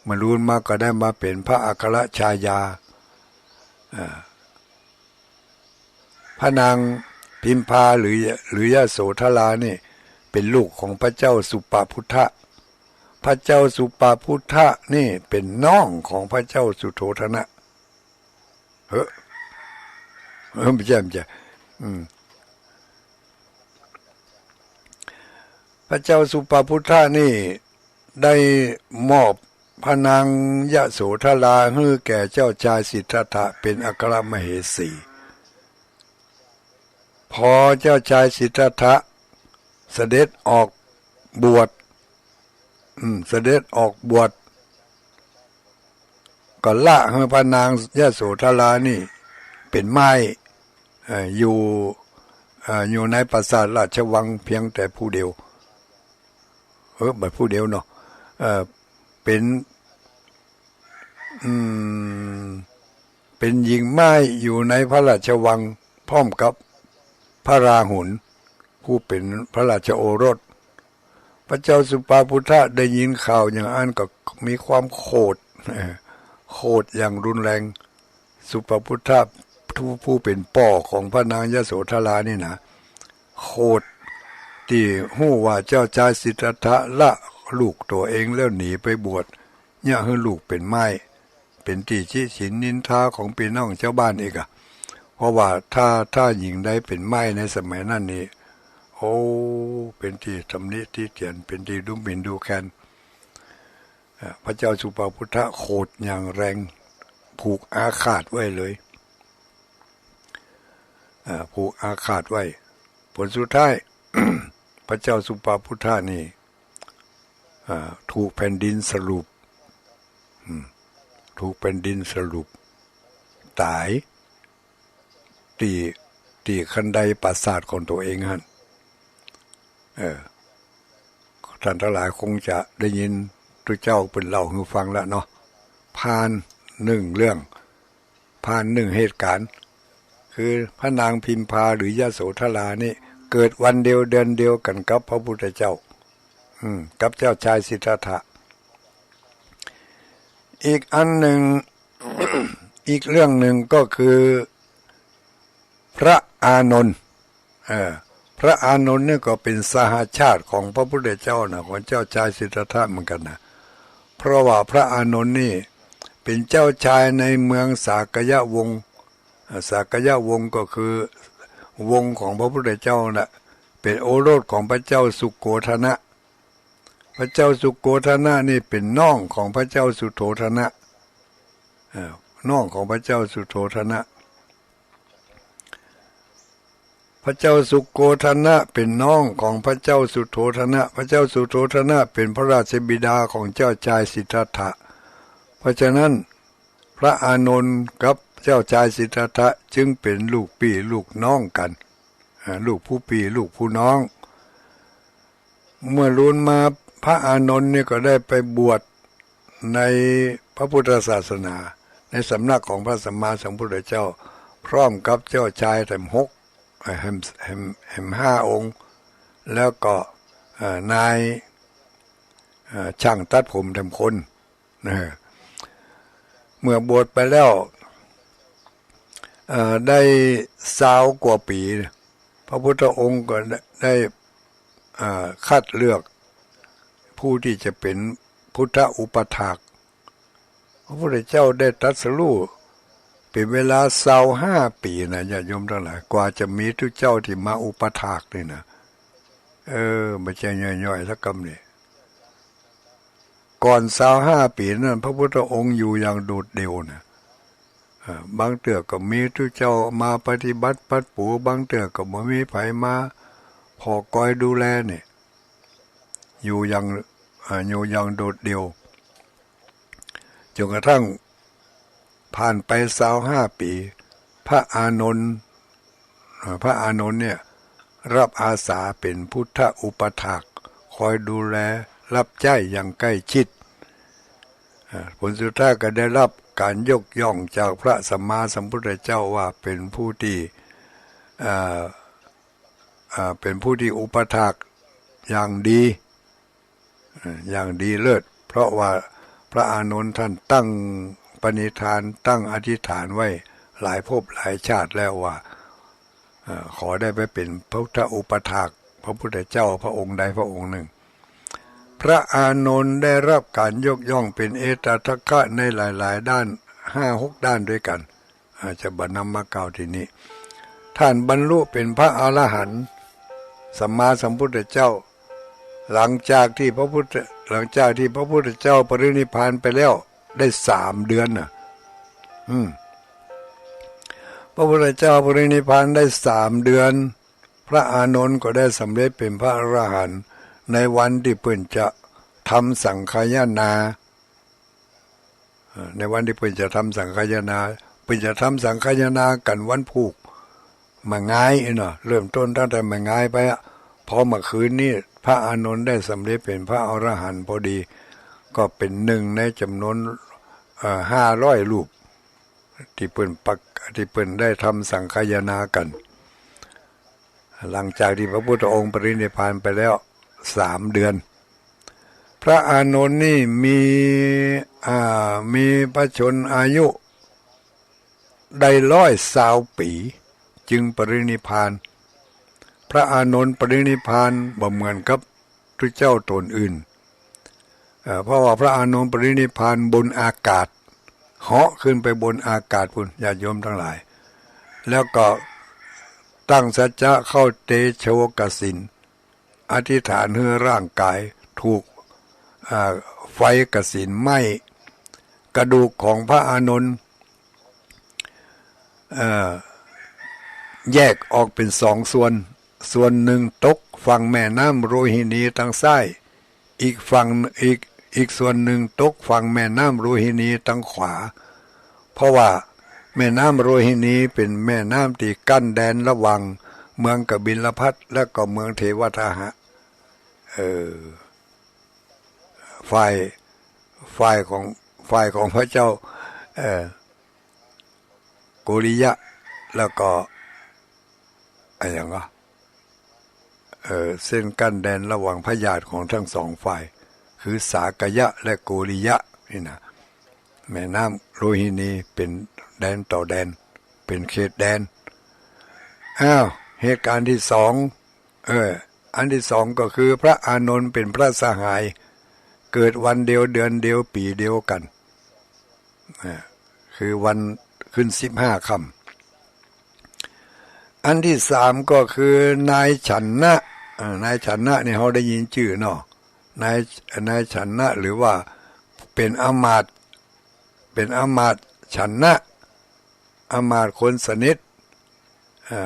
มารุนมาก็ได้มาเป็นพระอัครชายาพระนางพิมพาหรือยโสธรานี่เป็นลูกของพระเจ้าสุปพุทธะพระเจ้าสุปพุทธะนี่เป็นน้องของพระเจ้าสุโธทนะไม่ใช่พระเจ้าสุปพุทธะนี่ได้มอบพระนางยโสธราให้แก่เจ้าชายสิทธัตถะเป็นอัครมเหสีพอเจ้าชายสิทธัตถะเสด็จออกบวชก็ละให้พระนางยโสธรานี่เป็นไม้อยู่ในปราสาทราชวังเพียงแต่ผู้เดียวแบบผู้เดียวเนาะเป็นหญิงไม้อยู่ในพระราชวังพร้อมกับพระราหุลผู้เป็นพระราชโอรสพระเจ้าสุปพุทธะได้ยินข่าวอย่างนั้นก็มีความโกรธอย่างรุนแรงสุปพุทธะผู้เป็นป่อของพระนางยโสธรานี่นะโกรธที่หู้ว่าเจ้าชายสิทธัตถะละลูกตัวเองแล้วหนีไปบวชเนี่ยให้ลูกเป็นไม้เป็นที่ชี้ฉินนินทาของพี่น้องเจ้าบ้านอีกเพราะว่าถ้าหญิงได้เป็นไม้ในสมัยนั้นนี่เป็นที่ตำหนิที่เตียนเป็นที่ดุหมิ่นดูแคลนพระเจ้าสุปพุทธะโกรธอย่างแรงผูกอาฆาตไว้เลยผูกอาฆาตไว้ผลสุดท้าย พระเจ้าสุปพุทธะนี่ถูกแผ่นดินสรุปตายตีคันไดปราสาทของตัวเองฮะท่านทั้งหลายคงจะได้ยินตัวเจ้าเป็นเล่าให้ฟังแล้วเนาะผ่าน1 เรื่องผ่าน1 เหตุการณ์คือพระนางพิมพาหรือยโสธรานี่เกิดวันเดียวเดือนเดียวกันกับพระพุทธเจ้ากับเจ้าชายสิทธัตถะอีกอันหนึ่ง อีกเรื่องหนึ่งก็คือพระอานนท์พระอานนท์นี่ก็เป็นสหชาติของพระพุทธเจ้านะของเจ้าชายสิทธัตถะเหมือนกันนะเพราะว่าพระอานนท์นี่เป็นเจ้าชายในเมืองสากยวงศ์ก็คือ วงของพระพุทธเจ้าน่ะเป็นโอรสของพระเจ้าสุโกธนะพระเจ้าสุโกธนะนี่เป็นน้องของพระเจ้าสุโธทนะน้องของพระเจ้าสุโธทนะพระเจ้าสุโกธนะเป็นน้องของพระเจ้าสุโธทนะพระเจ้าสุโธทนะเป็นพระราชบิดาของเจ้าชายสิทธัตถะเพราะฉะนั้นพระอานนท์กับเจ้าชายสิทธัตถะจึงเป็นลูกพี่ลูกน้องกันลูกผู้พี่ลูกผู้น้องเมื่อรุ่นมาพระอานนท์เนี่ยก็ได้ไปบวชในพระพุทธศาสนาในสำนักของพระสัมมาสัมพุทธเจ้าพร้อมกับเจ้าชายแถมแห่มห้าองค์แล้วก็นายช่างตัดผมแถมคนเมื่อบวชไปแล้วได้20 กว่าปีพระพุทธองค์ก็ได้คัดเลือกผู้ที่จะเป็นพุทธอุปถากพระพุทธเจ้าได้ตรัสรู้เป็นเวลา25 ปีนะญาติโยมทั้งหลายกว่าจะมีทุกเจ้าที่มาอุปถากนี่นะไม่ใช่ย่อยๆสักคำนี่ก่อน25 ปีนั้นพระพุทธองค์อยู่อย่างโดดเดี่ยวนะบางเตือก็มีทุกเจ้ามาปฏิบัติปัดปูบางเตือก็บ่มีไผมาพอคอยดูแลเนี่ยอยู่อย่างโดดเดี่ยวจนกระทั่งผ่านไป25 ปีพระอานนท์เนี่ยรับอาสาเป็นพุทธอุปถากคอยดูแลรับใช้อย่างใกล้ชิดผลสุดท้ายก็ได้รับการยกย่องจากพระสัมมาสัมพุทธเจ้าว่าเป็นผู้ที่อุปถากอย่างดีเลิศเพราะว่าพระอานนท์ท่านตั้งปณิธานตั้งอธิษฐานไว้หลายภพหลายชาติแล้วว่าขอได้ไปเป็นพระพุทธอุปถากพระพุทธเจ้าพระองค์ใดพระองค์หนึ่งพระอานนท์ได้รับการยกย่องเป็นเอตทัคคะในหลายๆด้าน5-6 ด้านด้วยกันอาจจะบรรณมากล่าวที่นี้ท่านบรรลุเป็นพระอรหันต์สัมมาสัมพุทธเจ้าหลังจากที่พระพุทธเจ้าปรินิพพานไปแล้วได้3 เดือนพระพุทธเจ้าปรินิพพานได้3 เดือนพระอานนท์ก็ได้สำเร็จเป็นพระอรหันต์ในวันที่เพิ่นจะทำสังฆายนาในวันที่เพิ่นจะทำสังฆายนาเพิ่นจะทำสังฆายนากันวันผูกมาง่ายเนาะเริ่มต้นตั้งแต่มาง่ายไปพอมาคืนนี้พระอานนท์ได้สำเร็จเป็นพระอรหันต์พอดีก็เป็นหนึ่งในจำนวน500 รูปที่เพิ่นได้ทำสังฆายนากันหลังจากที่พระพุทธองค์ปรินิพพานไปแล้ว3 เดือนพระอานนท์นี่มีพระชนอายุได้120 ปีจึงปรินิพพานพระอานนท์ปรินิพพานบ่เหมือนกับพระเจ้าตนอื่นเพราะว่าพระอานนท์ปรินิพพานบนอากาศเหาะขึ้นไปบนอากาศพุ่นญาติโยมทั้งหลายแล้วก็ตั้งสัจจะเข้าเตโชกสินอธิษฐานให้ร่างกายถูกไฟกสิณไหม้กระดูกของพระอานนท์แยกออกเป็น2 ส่วนหนึ่งตกฝั่งแม่น้ำโรฮินีทางซ้ายอีกส่วนหนึ่งตกฝั่งแม่น้ำโรฮินีทางขวาเพราะว่าแม่น้ำโรฮินีเป็นแม่น้ำที่กั้นแดนระหว่างเมืองกบิลพัสและก็เมืองเทวทหะฝ่ายของพระเจ้าโกริยะแล้วก็อะไรอย่างก็เส้นกั้นแดนระหว่างพระญาติของทั้ง2 ฝ่ายคือสากยะและโกริยะนี่นะแม่น้ำโรฮินีเป็นแดนต่อแดนเป็นเขตแดนเหตุการณ์ที่2อันที่2ก็คือพระอานนท์เป็นพระสหายเกิดวันเดียวเดือนเดียวปีเดียวกันคือวันขึ้น15 ค่ำ อันที่สามก็คือนายฉันนะนายฉันนะนี่เขาได้ยินชื่อเนาะนายฉันนะหรือว่าเป็นอมาตย์ฉันนะอมาตย์คนสนิท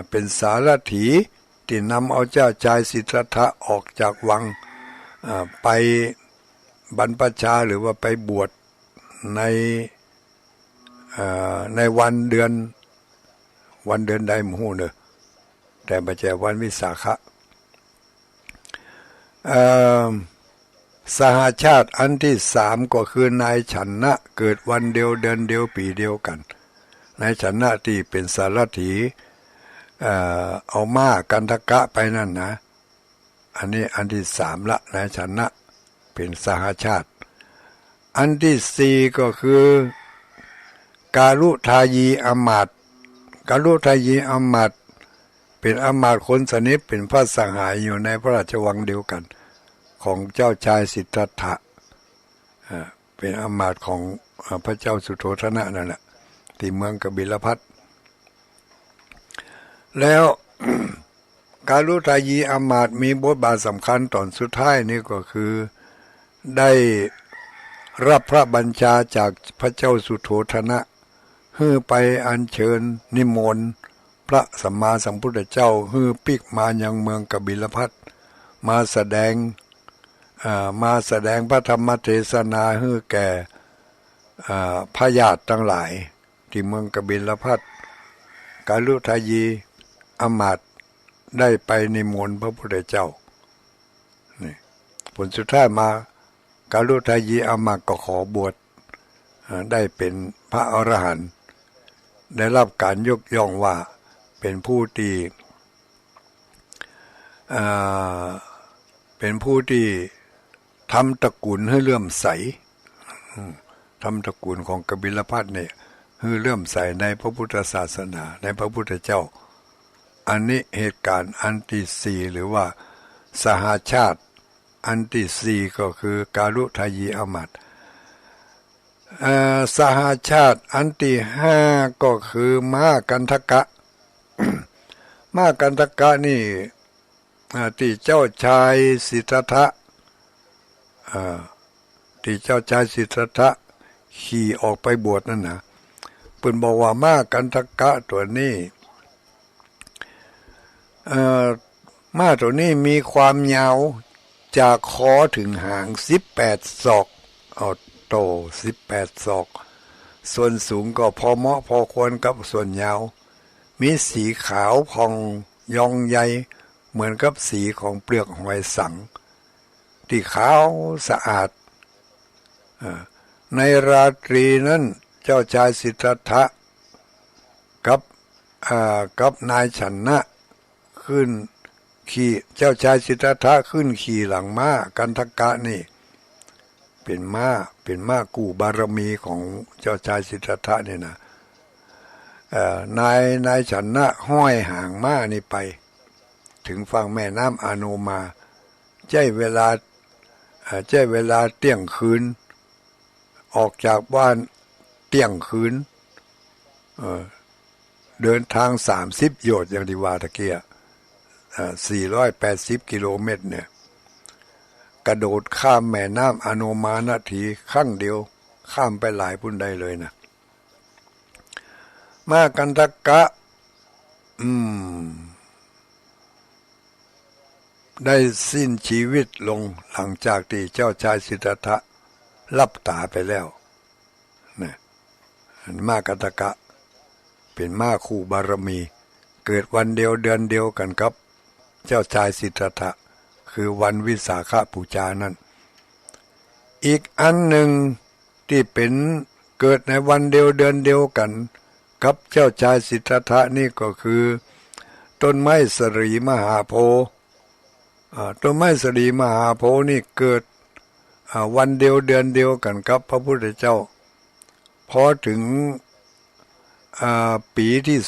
เป็นสารถีที่นำเอาเจ้าชายสิทธัตถะออกจากวังไปบรรพชาหรือว่าไปบวชในวันเดือนใดหมู่เนอะแต่ไม่ใช่วันวิสาขะสหชาติอันที่สามก็คือนายฉันนะเกิดวันเดียวเดือนเดียวปีเดียวกันนายฉันนะที่เป็นสารถีเอาม้ากันทกะไปนั่นนะอันนี้อันที่สามละนายฉันนะเป็นสหชาติอันที่สี่ก็คือการุทายีอมาตย์การุทายีอมาตย์เป็นอมาตย์คนสนิทเป็นพระสหายอยู่ในพระราชวังเดียวกันของเจ้าชายสิทธัตถะเป็นอมาตย์ของพระเจ้าสุโธทนะนั่นแหละที่เมืองกบิลพัสแล้ว การุทายีอมาตย์มีบทบาทสำคัญตอนสุดท้ายนี่ก็คือได้รับพระบัญชาจากพระเจ้าสุโธทนะให้ไปอัญเชิญนิมนต์พระสัมมาสัมพุทธเจ้าให้ปิกมายังเมืองกบิลพัสมาแสดงพระธรรมเทศนาให้แก่พญาติทั้งหลายที่เมืองกบิลพัสการุทายีอมาตย์ได้ไปนิมนต์พระพุทธเจ้านี่ผลสุดท้ายมาการุทายีอมาตย์ก็ขอบวชได้เป็นพระอรหันต์ได้รับการยกย่องว่าเป็นผู้ที่ทำตระกูลให้เลื่อมใสทำตระกูลของกบิลพัสเนี่ยให้เลื่อมใสในพระพุทธศาสนาในพระพุทธเจ้าอันนี้เหตุการณ์อันที่สี่หรือว่าสหชาติอันที่สี่ก็คือการุทายีอมาตย์สหชาติอันที่ห้าก็คือม้ากันทกะ ม้ากันทกะนี่ที่เจ้าชายสิทธัตถะขี่ออกไปบวชนั่นนะเพิ่นบอกว่าม้ากันทกะตัวนี้ม้าตัวนี้มีความยาวจากคอถึงหาง18 ศอกโต18 ศอกส่วนสูงก็พอเหมาะพอควรกับส่วนยาวมีสีขาวผ่องยองใยเหมือนกับสีของเปลือกหอยสังที่ขาวสะอาดในราตรีนั้นเจ้าชายสิทธัตถะกับนายฉันนะขึ้นขี่เจ้าชายสิทธัตถะขึ้นขี่หลังม้ากันทกะนี่เป็นม้ากู้บารมีของเจ้าชายสิทธัตถะนี่นะนายฉันนะห้อยหางม้านี่ไปถึงฝั่งแม่น้ำอาโนมาใช้เวลาเที่ยงคืนออกจากบ้านเที่ยงคืนเดินทาง30 โยชน์อย่างที่ว่าตะเกีย480 กิโลเมตรเนี่ยกระโดดข้ามแม่น้ำอาโนมานาทีครั้งเดียวข้ามไปหลายพุ่นได้เลยนะม้ากันทกะได้สิ้นชีวิตลงหลังจากที่เจ้าชายสิทธัตถะลับตาไปแล้วนะม้ากันทกะเป็นม้าคู่บารมีเกิดวันเดียวเดือนเดียวกันครับเจ้าชายสิทธัตถะคือวันวิสาขบูชานั้นอีกอันหนึ่งที่เป็นเกิดในวันเดียวเดือนเดียวกันกับเจ้าชายสิทธัตถะนี่ก็คือต้นไม้สรีมหาโพธิ์ต้นไม้สรีมหาโพธิ์นี่เกิดวันเดียวเดือนเดียวกันกับพระพุทธเจ้าพอถึงปีที่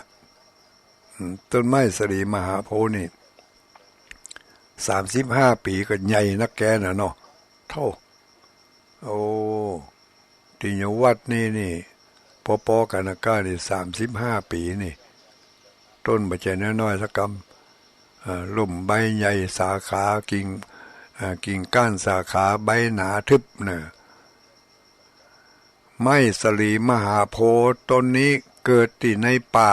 35ต้นไม้สรีมหาโพธิ์นี่35 ปีก็ใหญ่นักแกน่ะเนาะเท่าที่อยู่วัดนี่ปอกันกานี่35 ปีนี่ ต้นใบใหญ่น้อยๆสักกำล่มใบใหญ่สาขากิ่งก้านสาขาใบหนาทึบเนี่ยไม้สลีมหาโพธิ์ต้นนี้เกิดที่ในป่า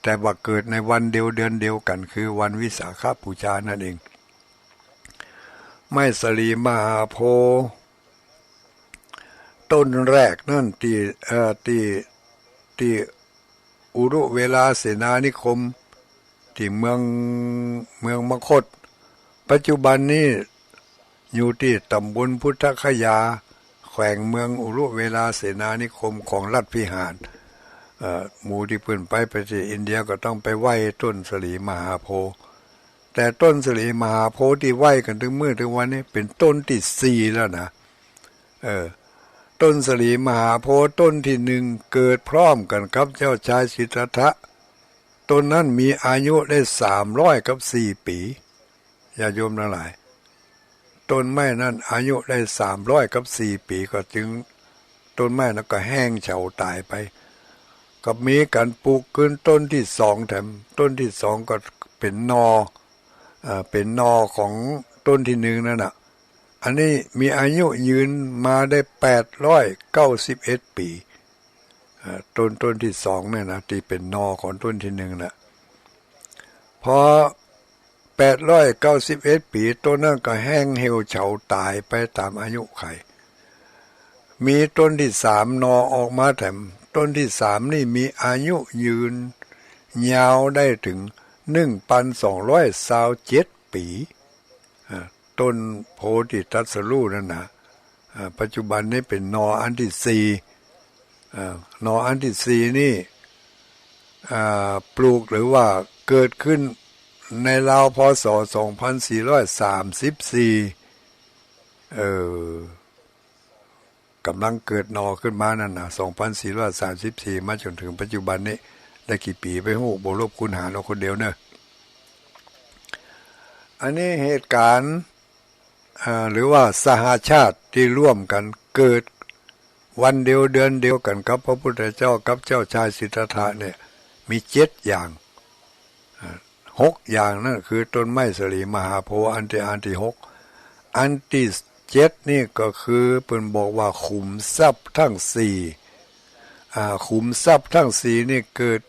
แต่ว่าเกิดในวันเดียวเดือนเดียวกันคือวันวิสาขบูชานั่นเองไม้สลีมหาโพธิ์ต้นแรกนั่นที่อุรุเวลาเสนานิคมที่เมืองมคธปัจจุบันนี้อยู่ที่ตำบลพุทธคยาแขวงเมืองอุรุเวลาเสนานิคมของรัฐพิหารหมู่ที่เพิ่นไปที่อินเดียก็ต้องไปไหว้ต้นสลีมหาโพธิ์แต่ต้นสลีมหาโพธิ์ที่ไหว้กันถึงมื้อถึงวันนี้เป็นต้นที่4แล้วนะต้นสลีมหาโพธิ์ต้นที่1เกิดพร้อมกันกับเจ้าชายสิทธัตถะต้นนั้นมีอายุได้304 ปีญาติโยมทั้งหลายต้นไม้นั้นอายุได้304 ปีก็จึงต้นไม้นั้นก็แห้งเฉาตายไปก็มีการปลูกขึ้นต้นที่2แถมต้นที่2ก็เป็นนอของต้นที่1นั่นน่ะอันนี้มีอายุยืนมาได้891 ปีต้นที่2เนี่ยนะที่เป็นนอของต้นที่1น่ะพอ891 ปีต้นนั้นก็แห้งเหี่ยวเฉาตายไปตามอายุไขมีต้นที่3นอออกมาแถมต้นที่3นี่มีอายุยืนยาวได้ถึง 1,227 ปีต้นโพธิตรัสรู้นั่นนะปัจจุบันนี้เป็นนออันที่4นออันที่4นี่ปลูกหรือว่าเกิดขึ้นในราวพศ2434กำลังเกิดนอขึ้นมานั่นนะ2434มาจนถึงปัจจุบันนี้ได้กี่ปีไปฮู้บ่ลบคูณหารเอาคนเดียวเนอะอันนี้เหตุการณ์หรือว่าสหชาติที่ร่วมกันเกิดวันเดียวเดือนเดียวกันกับพระพุทธเจ้ากับเจ้าชายสิทธัตถะเนี่ยมี7อย่าง6อย่างนั่นคือต้นไม้สลีมหาโพธิ์อันที่6อันที่7นี่ก็คือเพิ่นบอกว่าขุมทรัพย์ทั้ง4ขุมทรัพย์ทั้ง4นี่เกิด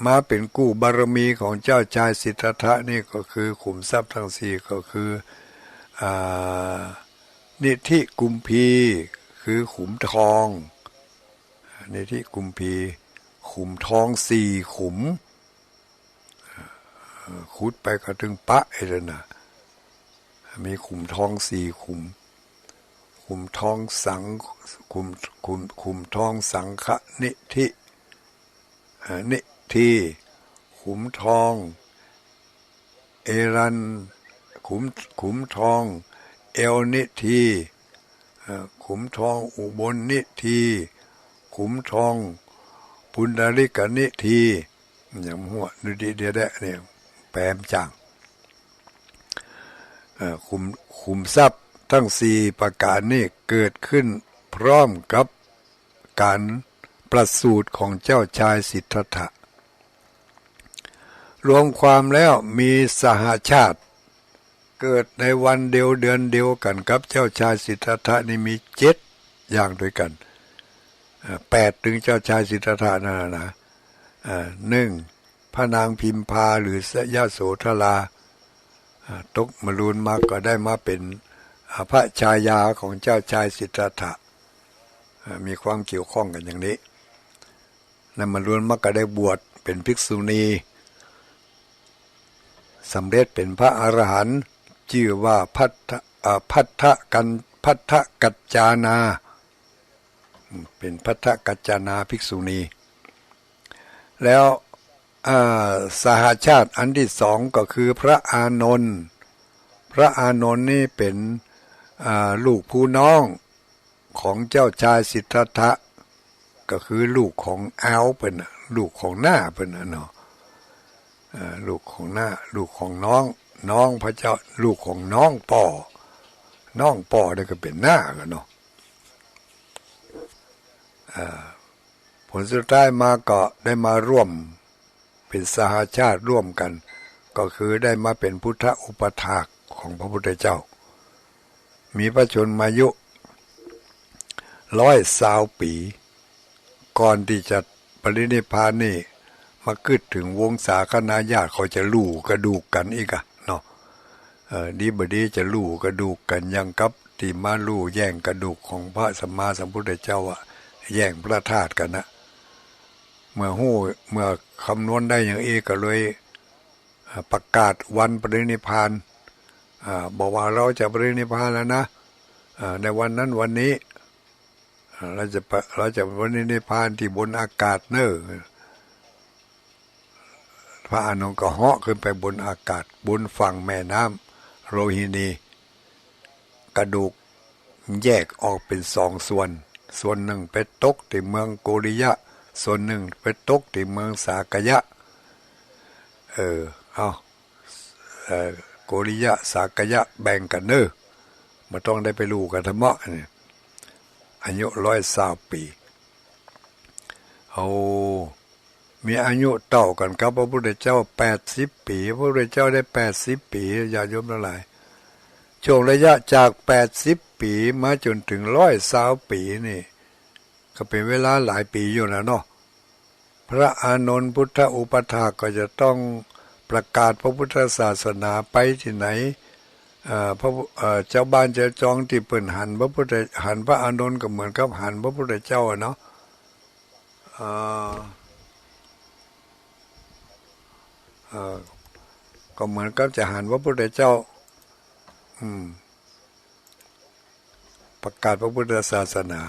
มาเป็นกู้บารมีของเจ้าชายสิทธัตถะนี่ก็คือขุมทรัพย์ทั้ง4ก็คือนิธิกุมพีคือขุมทองนิธิกุมพีขุมทอง4ขุมขุดไปก็ถึงปะเอเลยนะมีขุมทอง4ขุมทองสังขุมทองสังฆนิธิขุมทองเอรันขุมทองเอลนิธิขุมทองอุบลนิธิขุมทองปุณณริกนิธิอย่างหัวดูดีเดียดเนี่ยแปมจังขุมทรัพย์ทั้ง4ประการนี้เกิดขึ้นพร้อมกับการประสูติของเจ้าชายสิทธัตถะรวมความแล้วมีสหชาติเกิดในวันเดียวเดือนเดียวกันกับเจ้าชายสิทธัตถะนี่มี7อย่างด้วยกัน8ถึงเจ้าชายสิทธัตถะนั่นนะ1พระนางพิมพาหรือสยโสธราตกมรูนมาก็ได้มาเป็นพระชายาของเจ้าชายสิทธัตถะมีความเกี่ยวข้องกันอย่างนี้แล้วมรูนมาก็ได้บวชเป็นภิกษุณีสำเร็จเป็นพระอรหันต์ชื่อว่าพัทธกัจจานาเป็นพัทธกัจจานาภิกษุณีแล้วสหชาติอันที่2ก็คือพระอานนท์นี่เป็นลูกผู้น้องของเจ้าชายสิทธัตถะก็คือลูกของเพิ่นลูกของหน้าเพิ่นเนาะลูกของหน้าลูกของน้องพระเจ้าลูกของน้องป่อได้ก็เป็นหน้ากันเนาะพ ลสุดท้ายมาก็ได้มาร่วมเป็นสหชาติร่วมกันก็คือได้มาเป็นพุทธอุปถากของพระพุทธเจ้ามีพระชนมายุ120 ปีก่อนที่จะปรินิพพานนี่มาคิดถึงวงศาคณาญาติเขาจะลู่กระดูกกันอีกอะเนาะดีบดีจะลู่กระดูกกันยังกับที่มาลู่แย่งกระดูกของพระสัมมาสัมพุทธเจ้าอะแย่งพระธาตุกันนะเมื่อคำนวณได้อย่างก็เลยประกาศวันปรินิพพานบอกว่าเราจะปรินิพพานแล้วนะในวันนั้นวันนี้เราจะปรินิพพานที่บนอากาศเนอะพระอานนท์ก็เหาะขึ้นไปบนอากาศบนฝั่งแม่น้ำโรฮินีกระดูกแยกออกเป็น2 ส่วนหนึ่งไปตกที่เมืองโกริยะส่วนหนึ่งไปตกที่เมืองสากยะโกริยะสากยะแบ่งกันเนอะมาต้องได้ไปรู้กันธรรมะนี่อายุ120 ปีมีอายุเท่ากันกับพระพุทธเจ้า80 ปีพระพุทธเจ้าได้80 ปีญาติโยมทั้งหลายช่วงระยะจาก80 ปีมาจนถึง120 ปีนี่ก็เป็นเวลาหลายปีอยู่นะเนาะพระอานนท์พุทธอุปถากก็จะต้องประกาศพระพุทธศาสนาไปที่ไหนเจ้าบ้านเจ้าจองที่เปิ่นหันพระอานนท์ก็เหมือนกับหันพระพุทธเจ้าเนาะก็เหมือนกับจะหันพระพุทธเจ้าประกาศพระพุทธศาสนา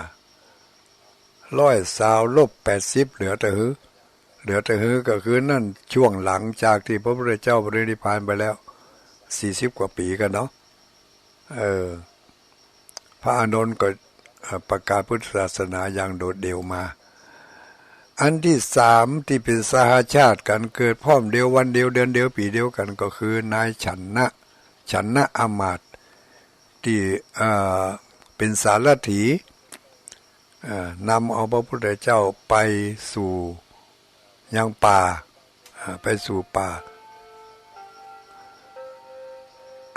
120-80เหลือแต่หือก็คือนั่นช่วงหลังจากที่พระพุทธเจ้าปรินิพพานไปแล้ว40 กว่าปีกันเนาะพระอานนท์ก็ประกาศพุทธศาสนาอย่างโดดเดี่ยวมาอันที่3ที่เป็นสหชาติกันเกิดพร้อมเดียววันเดียวเดือนเดียวปีเดียวกันก็คือนายฉันนะอามาตย์ที่เป็นสารถีนำเอาพระพุทธเจ้าไปสู่ยังป่าไปสู่ป่า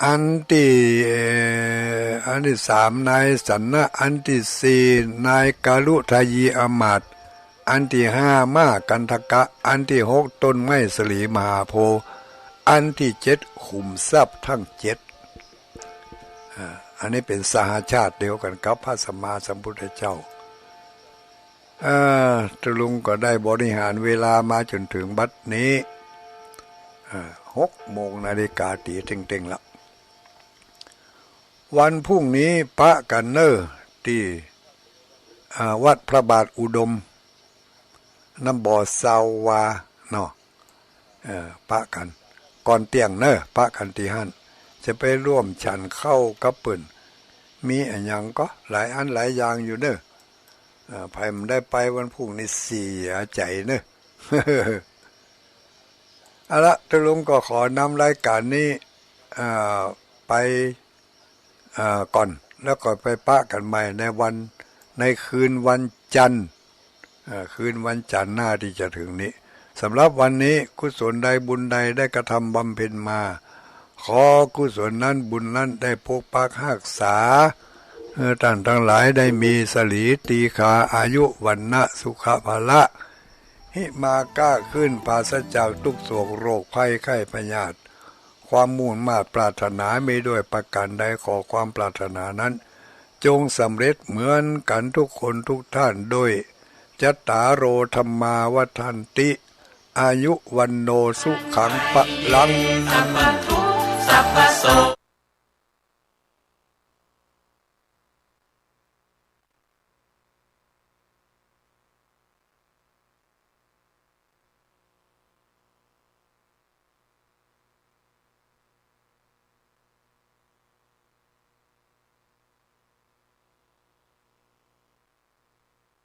อันที่3นายสันนะอันที่4นายกาลุทายีอามาตย์อันที่5ม้ากันทกะอันที่6ต้นไม้สลีมหาโพธิ์อันที่7ขุมทรัพย์ทั้ง7อันนี้เป็นสหชาติเดียวกันกับพระสัมมาสัมพุทธเจ้าตะลุงก็ได้บริหารเวลามาจนถึงบัดนี้6 โมงนาฬิกาตีเต็งๆแล้ววันพรุ่งนี้พระกันเนอร์ที่วัดพระบาทอุดมน้ำบ่อซาวาเนาะพระกันก่อนเตียงเนอพระกันที่หั่นจะไปร่วมฉันเข้ากับปืนมีอันยังก็หลายอันหลายอย่างอยู่เนอะไผ่มันได้ไปวันพรุ่งนี้เสียใจเนอะเอาละตะลุงก็ขอนำรายการนี้ไปก่อนแล้วก็ไปปะกันใหม่ในคืนวันจันทร์คืนวันจันทร์หน้าที่จะถึงนี้สำหรับวันนี้กุศลใดบุญใดได้กระทำบำเพ็ญมาขอกุศลนั้นบุญนั้นได้ปกปักรักษาท่านทั้งหลายได้มีสลีตีขาอายุวันนะสุขภาละหิมาก้าขึ้นปราศจากทุกโศกโรคภัยไข้พยาธิความมุ่งมา่ปรารถนาไม่ด้วยประการใดขอความปรารถนานั้นจงสำเร็จเหมือนกันทุกคนทุกท่านโดยจัตตาโรธรรมาวัฏันติอายุวันโนสุขังปะลังสัพพะทุกข์สัพพะโส